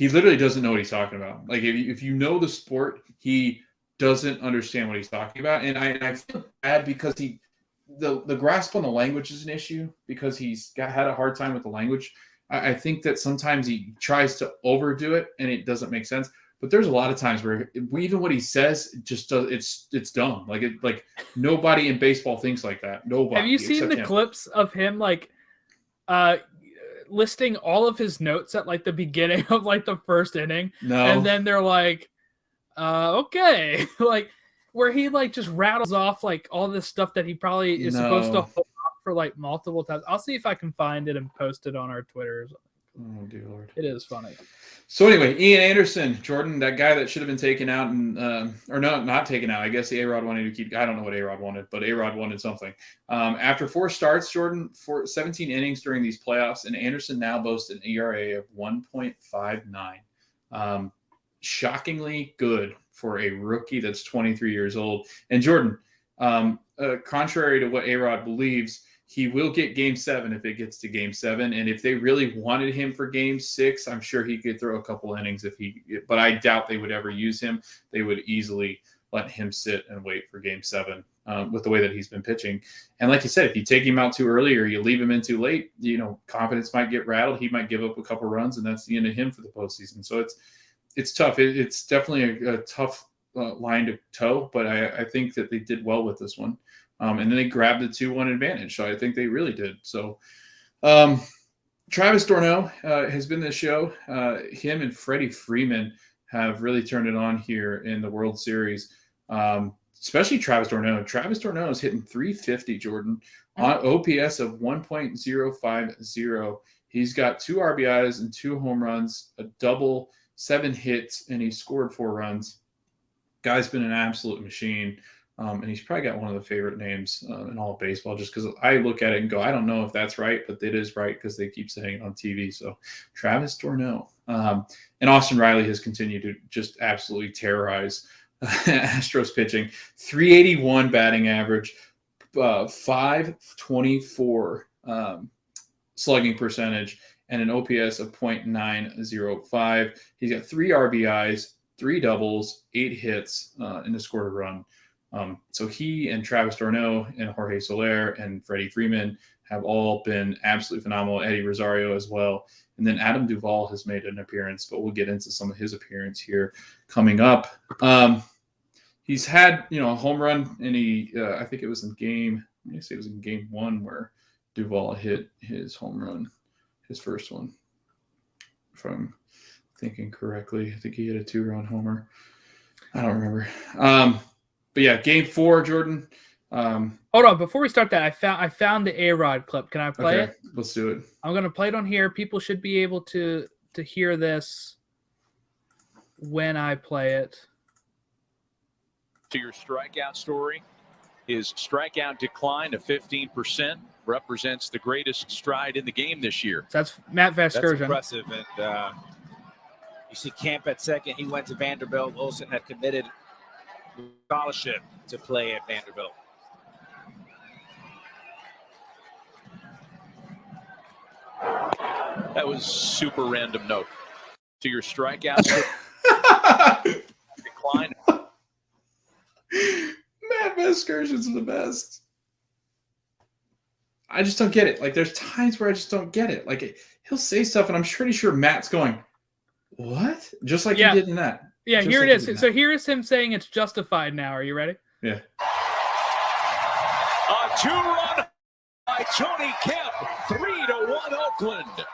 literally doesn't know what he's talking about. Like if you know the sport, he doesn't understand what he's talking about. And I feel bad because the grasp on the language is an issue because he's had a hard time with the language. I think that sometimes he tries to overdo it and it doesn't make sense. But there's a lot of times where even what he says just does it's dumb. Like nobody in baseball thinks like that. Nobody. Have you seen the clips of him like listing all of his notes at like the beginning of like the first inning? No. And then they're like, okay, like. Where he like just rattles off like all this stuff that he probably is supposed to hold off for like multiple times. I'll see if I can find it and post it on our Twitter. Oh dear Lord, it is funny. So anyway, Ian Anderson, Jordan, that guy that should have been taken out and or no, not taken out. I guess the A-Rod wanted to keep. I don't know what A-Rod wanted, but A-Rod wanted something. After 4 starts, Jordan 17 innings during these playoffs, and Anderson now boasts an ERA of 1.59. Shockingly good for a rookie that's 23 years old. And Jordan, contrary to what A-Rod believes, he will get Game 7 if it gets to Game 7. And if they really wanted him for Game 6, I'm sure he could throw a couple innings but I doubt they would ever use him. They would easily let him sit and wait for Game 7 with the way that he's been pitching. And like you said, if you take him out too early or you leave him in too late, confidence might get rattled. He might give up a couple runs, and that's the end of him for the postseason. So it's tough. It's definitely a tough line to toe, but I think that they did well with this one. And then they grabbed the 2-1 advantage. So I think they really did. So Travis d'Arnaud has been the show. Him and Freddie Freeman have really turned it on here in the World Series. especially Travis d'Arnaud. Travis d'Arnaud is hitting 350, Jordan, on OPS of 1.050. He's got 2 RBIs and 2 home runs, a double, 7 hits, and he scored 4 runs. Guy's been an absolute machine. And he's probably got one of the favorite names in all of baseball, just because I look at it and go, I don't know if that's right, but it is right because they keep saying it on TV. So Travis d'Arnaud. And Austin Riley has continued to just absolutely terrorize Astros pitching. 381 batting average, 524 slugging percentage, and an OPS of .905. He's got 3 RBIs, 3 doubles, 8 hits, and has scored a run. So he and Travis d'Arnaud and Jorge Soler and Freddie Freeman have all been absolutely phenomenal. Eddie Rosario as well. And then Adam Duvall has made an appearance, but we'll get into some of his appearance here coming up. He's had, a home run, and I think it was in game 1 where Duvall hit his home run, his first one. If I'm thinking correctly, I think he hit a 2-run homer. I don't remember. But yeah, game 4, Jordan. Hold on, before we start that, I found the A-Rod clip. Can I play it? Let's do it. I'm gonna play it on here. People should be able to hear this when I play it. To your strikeout story, his strikeout decline of 15% represents the greatest stride in the game this year. So that's Matt Vasgersian. That's impressive. And you see Camp at second. He went to Vanderbilt. Olsen had committed scholarship to play at Vanderbilt. That was super random note. To your strikeouts decline. Matt Vasgersian's the best. I just don't get it. Like, there's times where I just don't get it. Like, he'll say stuff, and I'm pretty sure Matt's going, "What?" Just like he did in that. Yeah, Just here like it is. So here is him saying it's justified now. Are you ready? Yeah. A 2-run by Tony Kemp, 3-1 Oakland.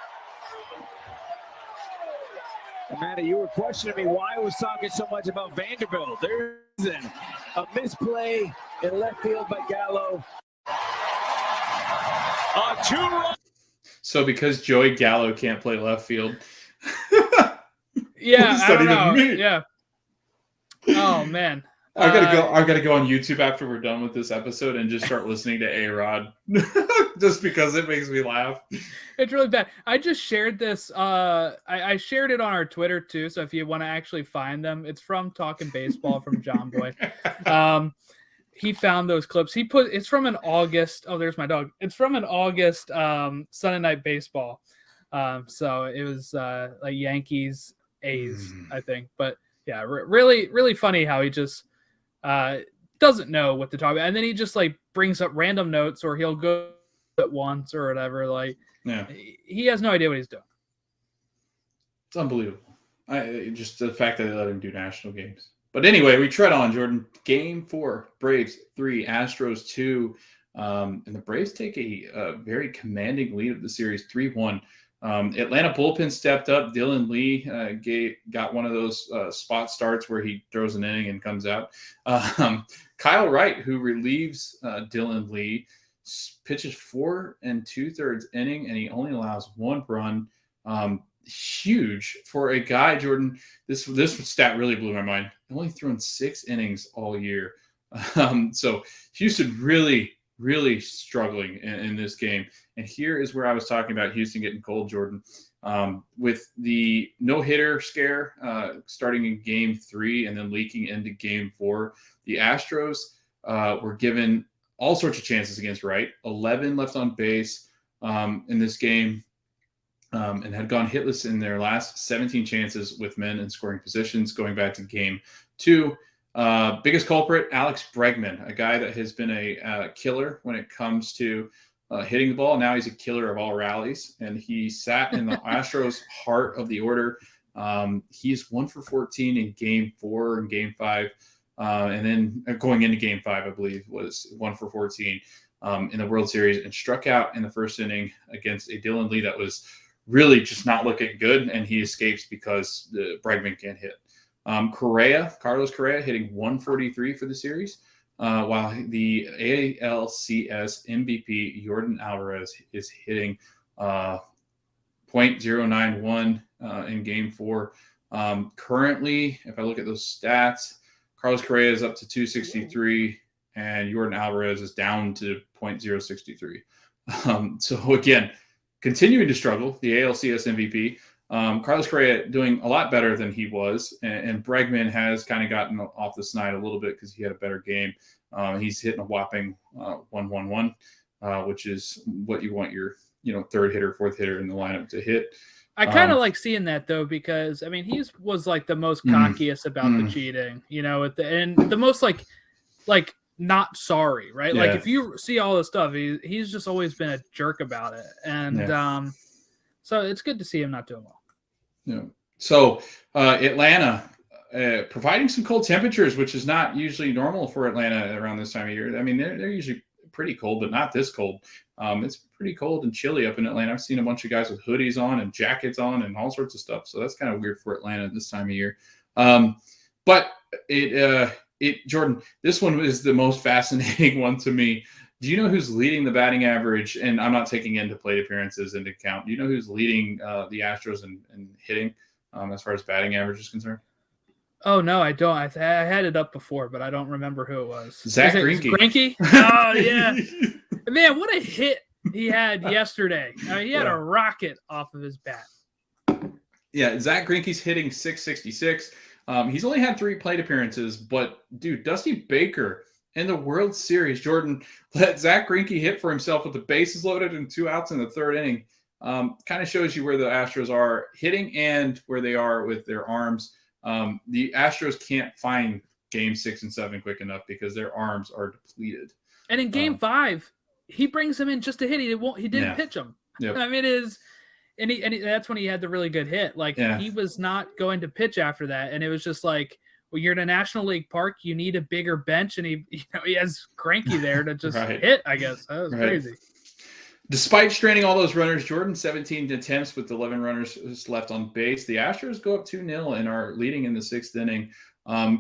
Amanda, you were questioning me why I was talking so much about Vanderbilt. There's a misplay in left field by Gallo. A 2-run. So because Joey Gallo can't play left field. Yeah, I don't know. Yeah. Oh man. I gotta go on YouTube after we're done with this episode and just start listening to A-Rod, just because it makes me laugh. It's really bad. I just shared this. I shared it on our Twitter too. So if you want to actually find them, it's from Talking Baseball from John Boy. He found those clips. It's from an August. Oh, there's my dog. It's from an August Sunday Night Baseball. So it was like Yankees A's, I think. But yeah, really, really funny how he just doesn't know what to talk about, and then he just like brings up random notes, or he'll go at once or whatever. Like, yeah, he has no idea what he's doing. It's unbelievable. Just the fact that they let him do national games. But anyway, we tread on, Jordan. Game 4, Braves 3, Astros 2, and the Braves take a very commanding lead of the series, 3-1. Atlanta bullpen stepped up. Dylan Lee got one of those spot starts where he throws an inning and comes out. Kyle Wright, who relieves Dylan Lee, pitches 4 2/3 inning, and he only allows 1 run. Huge for a guy, Jordan. This stat really blew my mind. Only thrown 6 innings all year. So Houston really struggling in this game. And here is where I was talking about Houston getting cold, Jordan. With the no-hitter scare starting in game 3 and then leaking into game 4, the Astros were given all sorts of chances against Wright. 11 left on base in this game, and had gone hitless in their last 17 chances with men in scoring positions going back to game 2. Biggest culprit, Alex Bregman, a guy that has been a killer when it comes to hitting the ball. Now he's a killer of all rallies, and he sat in the Astros' heart of the order. He's 1 for 14 in game 4 and game 5. And then going into game 5, I believe, was 1 for 14 in the World Series, and struck out in the first inning against a Dylan Lee that was really just not looking good, and he escapes because the Bregman can't hit. Carlos Correa hitting 143 for the series. while the ALCS MVP Jordan Alvarez is hitting .091 in Game 4. Currently, if I look at those stats, Carlos Correa is up to 263, and Jordan Alvarez is down to .063. So again, continuing to struggle, the ALCS MVP. Carlos Correa doing a lot better than he was, and Bregman has kind of gotten off the snide a little bit because he had a better game. He's hitting a whopping 111, which is what you want your third hitter, fourth hitter in the lineup to hit. I kind of like seeing that though, because I mean he was like the most cockiest about the cheating, and the most like not sorry, right? Yeah. Like if you see all this stuff, he's just always been a jerk about it, and so it's good to see him not doing well. Yeah. So Atlanta providing some cold temperatures, which is not usually normal for Atlanta around this time of year. I mean, they're usually pretty cold, but not this cold. It's pretty cold and chilly up in Atlanta. I've seen a bunch of guys with hoodies on and jackets on and all sorts of stuff. So that's kind of weird for Atlanta this time of year. But Jordan, this one is the most fascinating one to me. Do you know who's leading the batting average? And I'm not taking into plate appearances into account. Do you know who's leading the Astros in hitting as far as batting average is concerned? Oh, no, I don't. I had it up before, but I don't remember who it was. Zach Greinke. Greinke? Oh, yeah. Man, what a hit he had yesterday. I mean, he had a rocket off of his bat. Yeah, Zach Greinke's hitting .666. He's only had 3 plate appearances, but, dude, Dusty Baker in the World Series, Jordan, let Zach Greinke hit for himself with the bases loaded and 2 outs in the third inning. Kind of shows you where the Astros are hitting and where they are with their arms. The Astros can't find Game 6 and 7 quick enough because their arms are depleted. And in Game 5, he brings him in just to hit. He didn't pitch him. Yep. I mean, that's when he had the really good hit. Like he was not going to pitch after that, and it was just like, well, you're in a National League park. You need a bigger bench, and he has Greinke there to just hit. I guess that was crazy. Despite straining all those runners, Jordan 17 attempts with 11 runners left on base. The Astros go up 2-0 and are leading in the 6th inning.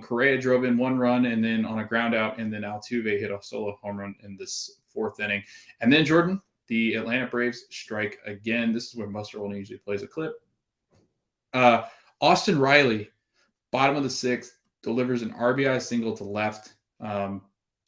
Correa drove in 1 run and then on a ground out, and then Altuve hit a solo home run in this 4th inning. And then Jordan, the Atlanta Braves strike again. This is where Buster Olney usually plays a clip. Austin Riley, bottom of the 6th, delivers an RBI single to left.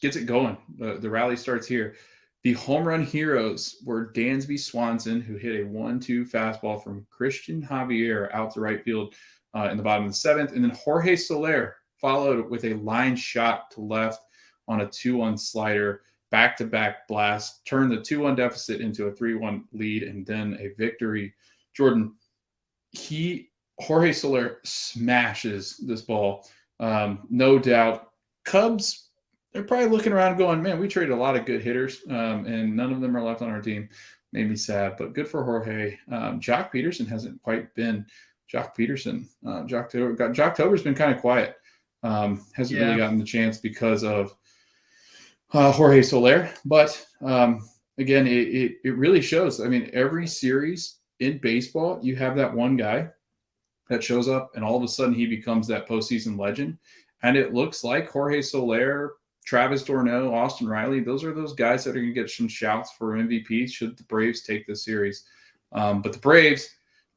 Gets it going. The rally starts here. The home run heroes were Dansby Swanson, who hit a 1-2 fastball from Christian Javier out to right field in the bottom of the 7th. And then Jorge Soler followed with a line shot to left on a 2-1 slider, back-to-back blast, turned the 2-1 deficit into a 3-1 lead, and then a victory. Jordan, Jorge Soler smashes this ball. No doubt. Cubs, they're probably looking around going, man, we traded a lot of good hitters, and none of them are left on our team. Made me sad, but good for Jorge. Jock Peterson hasn't quite been Jock Peterson. Jocktober's been kind of quiet. Hasn't really gotten the chance because of Jorge Soler. But, again, it really shows. I mean, every series in baseball, you have that one guy that shows up, and all of a sudden he becomes that postseason legend. And it looks like Jorge Soler, Travis d'Ormeau, Austin Riley, those are those guys that are going to get some shouts for MVP should the Braves take this series. But the Braves,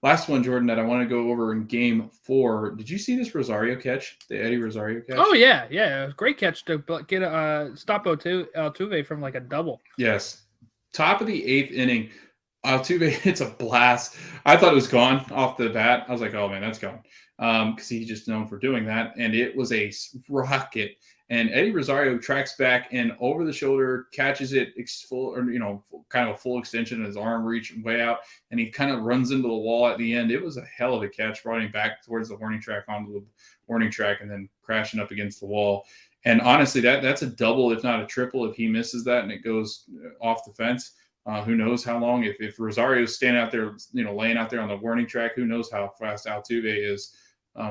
last one, Jordan, that I want to go over in Game 4. Did you see this Rosario catch, the Eddie Rosario catch? Oh, yeah. It was a great catch to get a stop Altuve from like a double. Yes. Top of the 8th inning, Altuve hits a blast. I thought it was gone off the bat. I was like, oh, man, that's gone. Because he's just known for doing that. And it was a rocket. And Eddie Rosario tracks back and over the shoulder, catches it kind of a full extension of his arm reaching way out. And he kind of runs into the wall at the end. It was a hell of a catch, brought him back towards the warning track, onto the warning track, and then crashing up against the wall. And honestly, that's a double, if not a triple, if he misses that and it goes off the fence. Who knows how long? If Rosario's standing out there, laying out there on the warning track, who knows how fast Altuve is,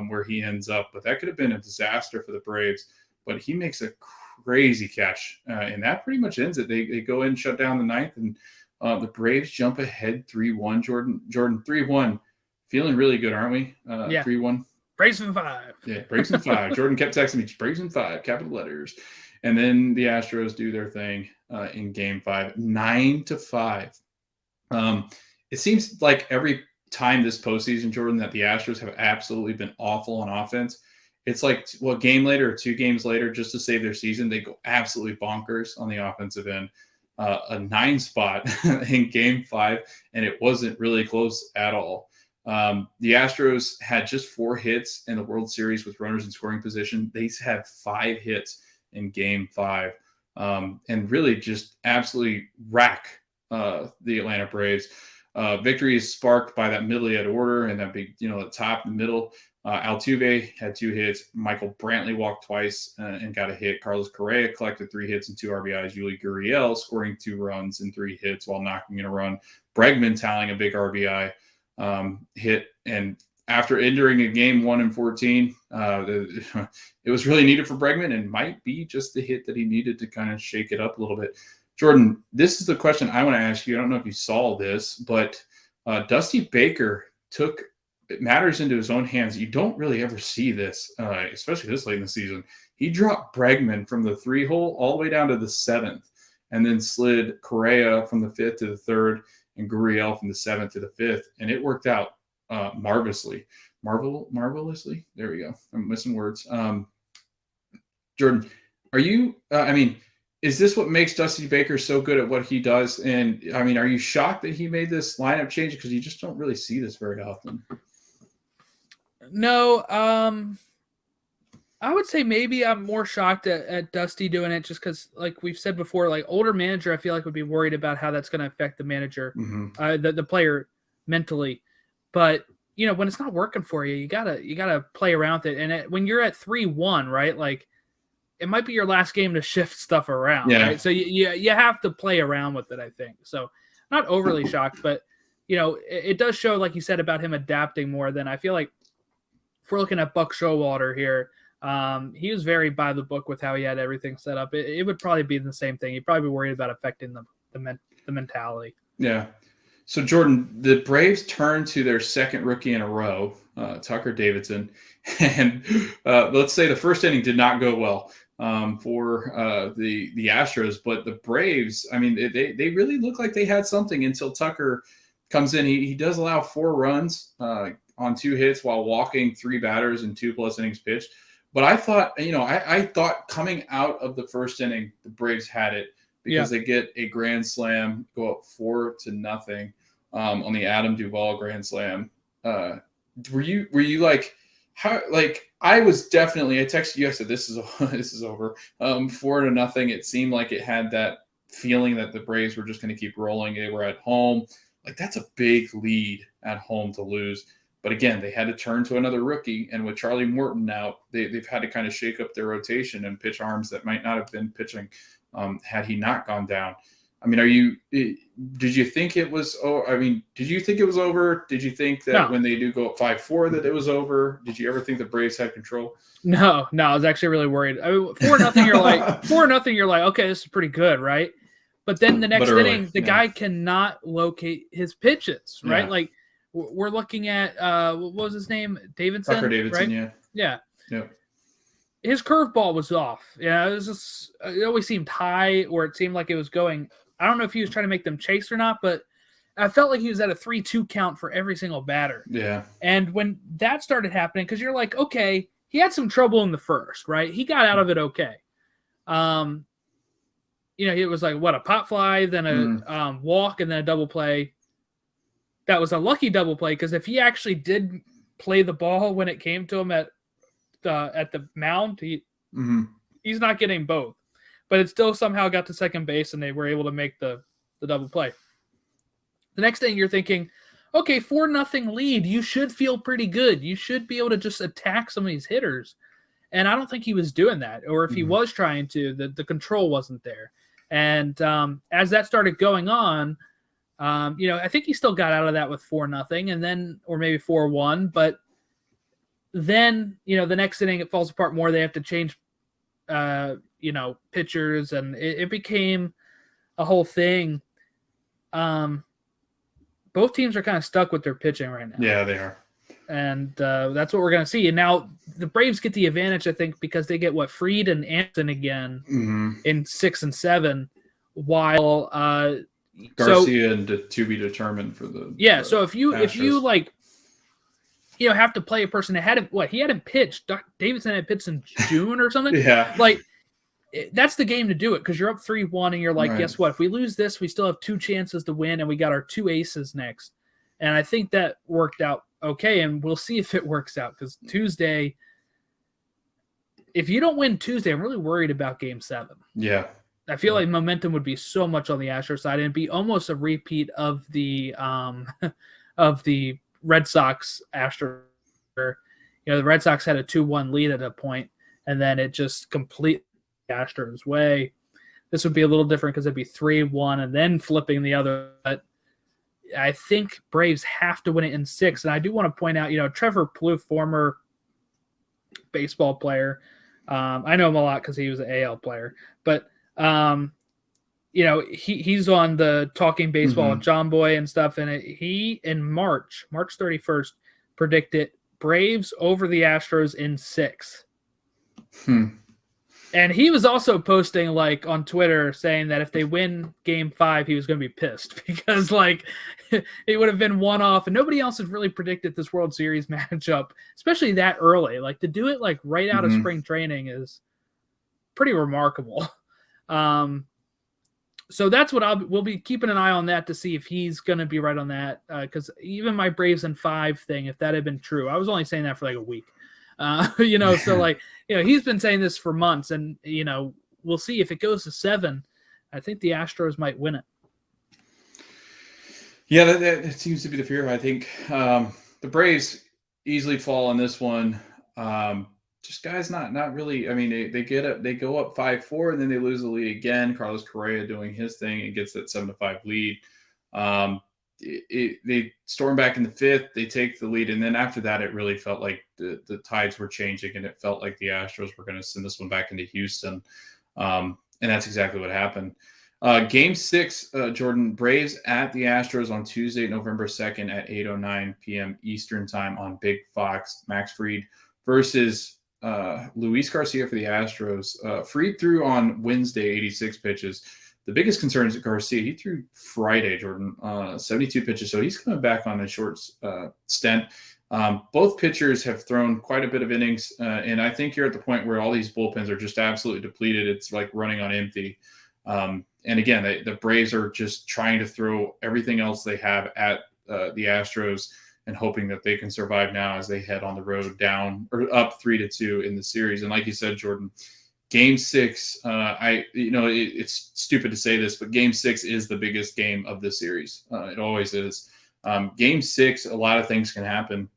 where he ends up. But that could have been a disaster for the Braves. But he makes a crazy catch, and that pretty much ends it. They go in, shut down the 9th, and the Braves jump ahead 3-1. Jordan 3-1. Feeling really good, aren't we? 3-1. Braves in 5. Yeah, Braves in 5. Jordan kept texting me, Braves in 5, capital letters. And then the Astros do their thing in Game 5, 9-5. It seems like every time this postseason, Jordan, that the Astros have absolutely been awful on offense. It's like, well, game later or 2 games later, just to save their season, they go absolutely bonkers on the offensive end. A 9 spot in Game 5, and it wasn't really close at all. The Astros had just 4 hits in the World Series with runners in scoring position. They had 5 hits in Game 5, and really just absolutely rack the Atlanta Braves. Victory is sparked by that middle of the order and that big, the top and middle. Altuve had 2 hits. Michael Brantley walked twice and got a hit. Carlos Correa collected 3 hits and 2 RBIs. Yuli Gurriel scoring 2 runs and 3 hits while knocking in a run. Bregman tallying a big RBI hit. And after entering a game 1-14, it was really needed for Bregman and might be just the hit that he needed to kind of shake it up a little bit. Jordan, this is the question I want to ask you. I don't know if you saw this, but Dusty Baker took matters into his own hands. You don't really ever see this, especially this late in the season. He dropped Bregman from the 3-hole all the way down to the 7th, and then slid Correa from the 5th to the 3rd and Gurriel from the 7th to the 5th, and it worked out marvelously. Marvelously? There we go. I'm missing words. Jordan, are you is this what makes Dusty Baker so good at what he does? And, are you shocked that he made this lineup change? Because you just don't really see this very often. No, I would say maybe I'm more shocked at Dusty doing it just because, like we've said before, like older manager, I feel like would be worried about how that's going to affect the manager, the player mentally. But when it's not working for you, you gotta play around with it. And when you're at 3-1, right, like it might be your last game to shift stuff around, right? So you have to play around with it, I think. So not overly shocked, but it does show, like you said, about him adapting more than I feel like. If we're looking at Buck Showalter here, he was very by the book with how he had everything set up. It would probably be the same thing. He'd probably be worried about affecting the mentality. Yeah. So, Jordan, the Braves turned to their second rookie in a row, Tucker Davidson. And let's say the first inning did not go well for the Astros. But the Braves, they really look like they had something until Tucker comes in. He does allow 4 runs on 2 hits while walking 3 batters in 2+ innings pitched. But I thought, I thought coming out of the first inning, the Braves had it because they get a grand slam, go up 4-0 on the Adam Duvall grand slam. Were you like, how, like, I was definitely, I texted you, I said, this is over. 4-0. It seemed like it had that feeling that the Braves were just going to keep rolling. They were at home. Like, that's a big lead at home to lose. But again, they had to turn to another rookie, and with Charlie Morton out, they've had to kind of shake up their rotation and pitch arms that might not have been pitching had he not gone down. Did you think it was? Did you think it was over? Did you think that when they do go up 5-4 that it was over? Did you ever think the Braves had control? No, I was actually really worried. 4-0, you're like 4-0, you're like, okay, this is pretty good, right? But then the next inning, the guy cannot locate his pitches, right? Yeah. Like, we're looking at what was his name? Davidson. Tucker Davidson, right? Yeah. His curveball was off. Yeah, it was just, it always seemed high, or it seemed like it was going. I don't know if he was trying to make them chase or not, but I felt like he was at a 3-2 count for every single batter. Yeah. And when that started happening, because you're like, okay, he had some trouble in the first, right? He got out of it okay. It was like a pop fly, then a walk, and then a double play. That was a lucky double play, because if he actually did play the ball when it came to him at the mound, he's not getting both. But it still somehow got to second base, and they were able to make the double play. The next thing you're thinking, okay, 4-0 lead, you should feel pretty good. You should be able to just attack some of these hitters. And I don't think he was doing that. Or if he was trying to, the control wasn't there. And as that started going on, I think he still got out of that with 4-0, and then, or maybe 4-1, but then, the next inning it falls apart more. They have to change, pitchers, and it became a whole thing. Both teams are kind of stuck with their pitching right now. Yeah, they are. And that's what we're going to see. And now the Braves get the advantage, I think, because they get Fried and Anderson again in 6 and 7, while Garcia and to be determined for the So if you have to play a person that hadn't pitched. Davidson had pitched in June or something. That's the game to do it because you're up 3-1 and you're like, guess what? If we lose this, we still have 2 chances to win, and we got our 2 aces next. And I think that worked out okay, and we'll see if it works out because Tuesday, if you don't win Tuesday, I'm really worried about Game 7. Yeah. I feel like momentum would be so much on the Astros side, and it'd be almost a repeat of the Red Sox Astros. The Red Sox had a 2-1 lead at a point, and then it just completely Astros way. This would be a little different because it'd be 3-1 and then flipping the other. But I think Braves have to win it in 6. And I do want to point out, Trevor Plouffe, former baseball player. I know him a lot because he was an AL player. But, he's on the Talking Baseball with John Boy and stuff. And he, in March 31st, predicted Braves over the Astros in 6. And he was also posting on Twitter saying that if they win Game 5, he was going to be pissed because it would have been one off, and nobody else had really predicted this World Series matchup, especially that early. To do it right out of spring training is pretty remarkable. So that's what we'll be keeping an eye on that to see if he's going to be right on that. Because even my Braves in 5 thing, if that had been true, I was only saying that for a week. So he's been saying this for months, and we'll see if it goes to 7. I think the Astros might win it. Yeah, that seems to be the fear. I think the Braves easily fall on this one. Just guys, not really. I mean, they go up 5-4, and then they lose the lead again. Carlos Correa doing his thing and gets that 7-5 lead. They storm back in the 5th. They take the lead, and then after that, it really felt like the tides were changing, and it felt like the Astros were going to send this one back into Houston, and that's exactly what happened. Game 6, Jordan, Braves at the Astros on Tuesday, November 2nd at 8:09 p.m. Eastern time on Big Fox. Max Fried versus Luis Garcia for the Astros. Fried threw on Wednesday 86 pitches. The biggest concern is Garcia. He threw Friday, Jordan, 72 pitches. So he's coming back on a short stint. Both pitchers have thrown quite a bit of innings. And I think you're at the point where all these bullpens are just absolutely depleted. It's like running on empty. And again, the Braves are just trying to throw everything else they have at the Astros and hoping that they can survive now as they head on the road down or up 3-2 in the series. And like you said, Jordan, Game 6, it's stupid to say this, but Game 6 is the biggest game of the series. It always is. Game 6, a lot of things can happen,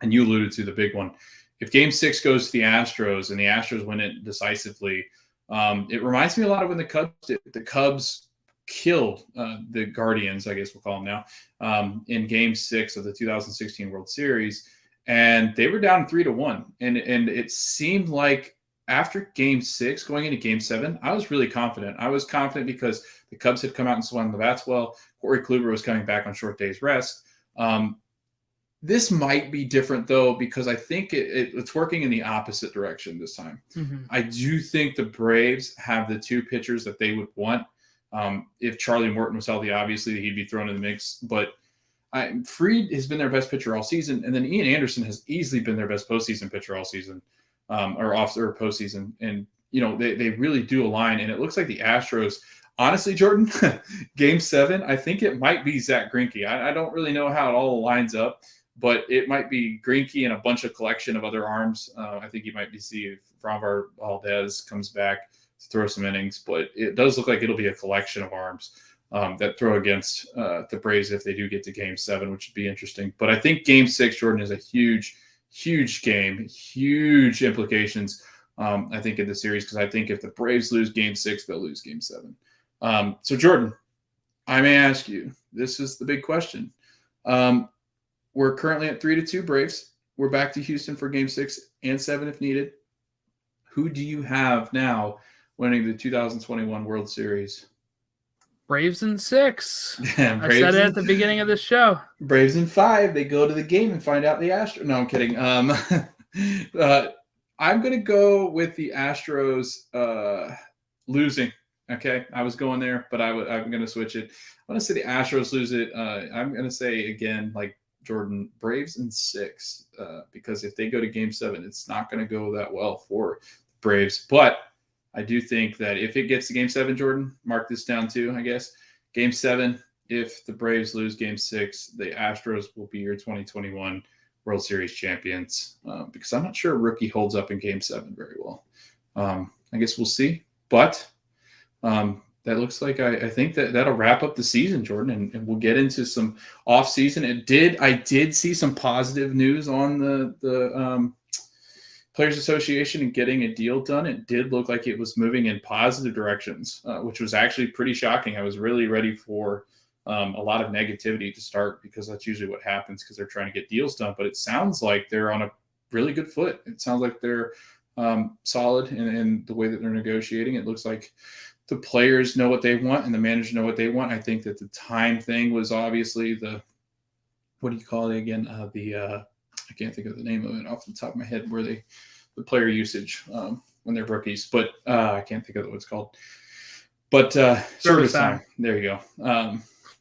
and you alluded to the big one. If Game 6 goes to the Astros and the Astros win it decisively, it reminds me a lot of when the Cubs killed the Guardians, I guess we'll call them now, in Game 6 of the 2016 World Series, and they were down 3-1, and it seemed like after Game 6, going into Game 7, I was really confident. I was confident because the Cubs had come out and swung the bats well. Corey Kluber was coming back on short day's rest. This might be different, though, because I think it's working in the opposite direction this time. I do think the Braves have the 2 pitchers that they would want. If Charlie Morton was healthy, obviously he'd be thrown in the mix. But Fried has been their best pitcher all season, and then Ian Anderson has easily been their best postseason pitcher all season. Or postseason, and they really do align, and it looks like the Astros. Honestly, Jordan, Game 7, I think it might be Zach Greinke. I don't really know how it all lines up, but it might be Greinke and a bunch of collection of other arms. I think you might be see if Framber Valdez comes back to throw some innings, but it does look like it'll be a collection of arms that throw against the Braves if they do get to Game 7, which would be interesting. But I think Game 6, Jordan, is a huge game, huge implications, I think, in the series, because I think if the Braves lose Game 6, they'll lose Game 7. So, Jordan, I may ask you, this is the big question. We're currently at 3-2 Braves. We're back to Houston for Game 6 and 7 if needed. Who do you have now winning the 2021 World Series? Braves in 6. Yeah, I said it at the beginning of the show. Braves in 5. They go to the game and find out the Astros. No, I'm kidding. I'm going to go with the Astros losing. Okay, I was going there, but I'm going to switch it. I'm going to say the Astros lose it. I'm going to say again, like Jordan, Braves in 6, because if they go to Game 7, it's not going to go that well for the Braves. But I do think that if it gets to Game 7, Jordan, mark this down too, I guess. Game 7, if the Braves lose Game 6, the Astros will be your 2021 World Series champions, because I'm not sure a rookie holds up in Game 7 very well. I guess we'll see. But that looks like I think that'll wrap up the season, Jordan, and we'll get into some off season. I did see some positive news on the Players Association and getting a deal done. It did look like it was moving in positive directions, which was actually pretty shocking. I was really ready for a lot of negativity to start, because that's usually what happens because they're trying to get deals done. But it sounds like they're on a really good foot. It sounds like they're solid in the way that they're negotiating. It looks like the players know what they want and the managers know what they want. I think that the time thing was obviously what do you call it again? I can't think of the name of it off the top of my head, where the player usage when they're rookies, but I can't think of what it's called. But service time. There you go.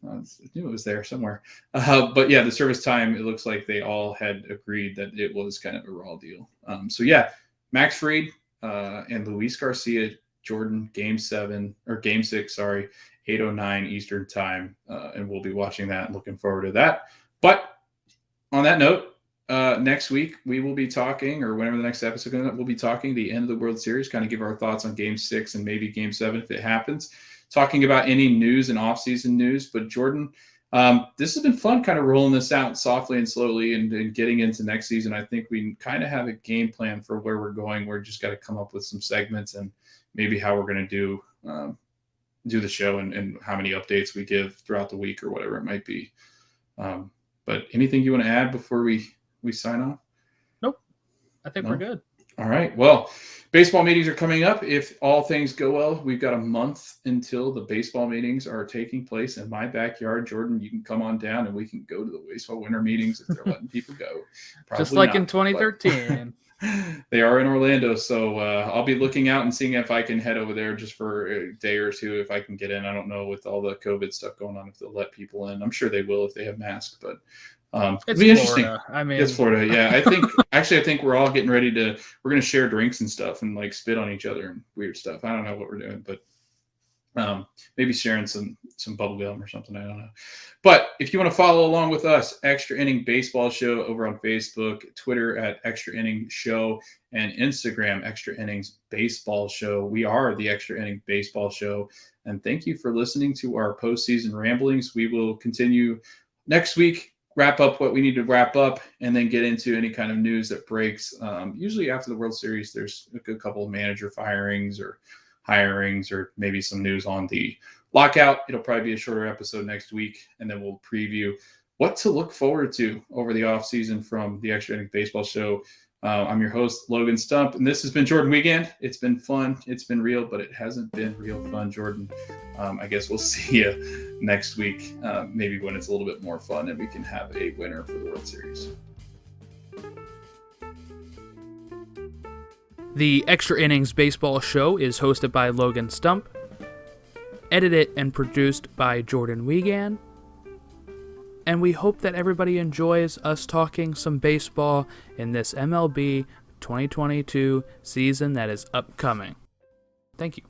I knew it was there somewhere. But yeah, the service time, it looks like they all had agreed that it was kind of a raw deal. So yeah, Max Fried and Luis Garcia, Jordan, Game 6, 8:09 Eastern time. And we'll be watching that and looking forward to that. But on that note, next week we will be talking, or whenever the next episode comes up, we'll be talking the end of the World Series, kind of give our thoughts on Game 6 and maybe Game 7 if it happens, talking about any news and off-season news. But Jordan, this has been fun, kind of rolling this out softly and slowly and getting into next season. I think we kind of have a game plan for where we're going. We're just got to come up with some segments and maybe how we're going to do the show and how many updates we give throughout the week or whatever it might be. But anything you want to add before we sign off? Nope. I think we're good. All right. Well, baseball meetings are coming up. If all things go well, we've got a month until the baseball meetings are taking place in my backyard. Jordan, you can come on down and we can go to the baseball winter meetings if they're letting people go. Probably just like not, in 2013. They are in Orlando, so I'll be looking out and seeing if I can head over there just for a day or two if I can get in. I don't know with all the COVID stuff going on if they'll let people in. I'm sure they will if they have masks, but it's be Florida. Interesting. It's Florida. Yeah, I think we're all getting ready we're going to share drinks and stuff and like spit on each other and weird stuff. I don't know what we're doing, but maybe sharing some bubble gum or something. I don't know. But if you want to follow along with us, Extra Inning Baseball Show over on Facebook, Twitter at Extra Inning Show, and Instagram Extra Innings Baseball Show. We are the Extra Inning Baseball Show, and thank you for listening to our postseason ramblings. We will continue next week, wrap up what we need to wrap up, and then get into any kind of news that breaks. Usually after the World Series, there's a good couple of manager firings or hirings or maybe some news on the lockout. It'll probably be a shorter episode next week, and then we'll preview what to look forward to over the offseason from the Extra Inning Baseball Show. I'm your host, Logan Stump, and this has been Jordan Weekend. It's been fun. It's been real, but it hasn't been real fun, Jordan. I guess we'll see you next week, maybe when it's a little bit more fun and we can have a winner for the World Series. The Extra Innings Baseball Show is hosted by Logan Stump, edited and produced by Jordan Wiegand, and we hope that everybody enjoys us talking some baseball in this MLB 2022 season that is upcoming. Thank you.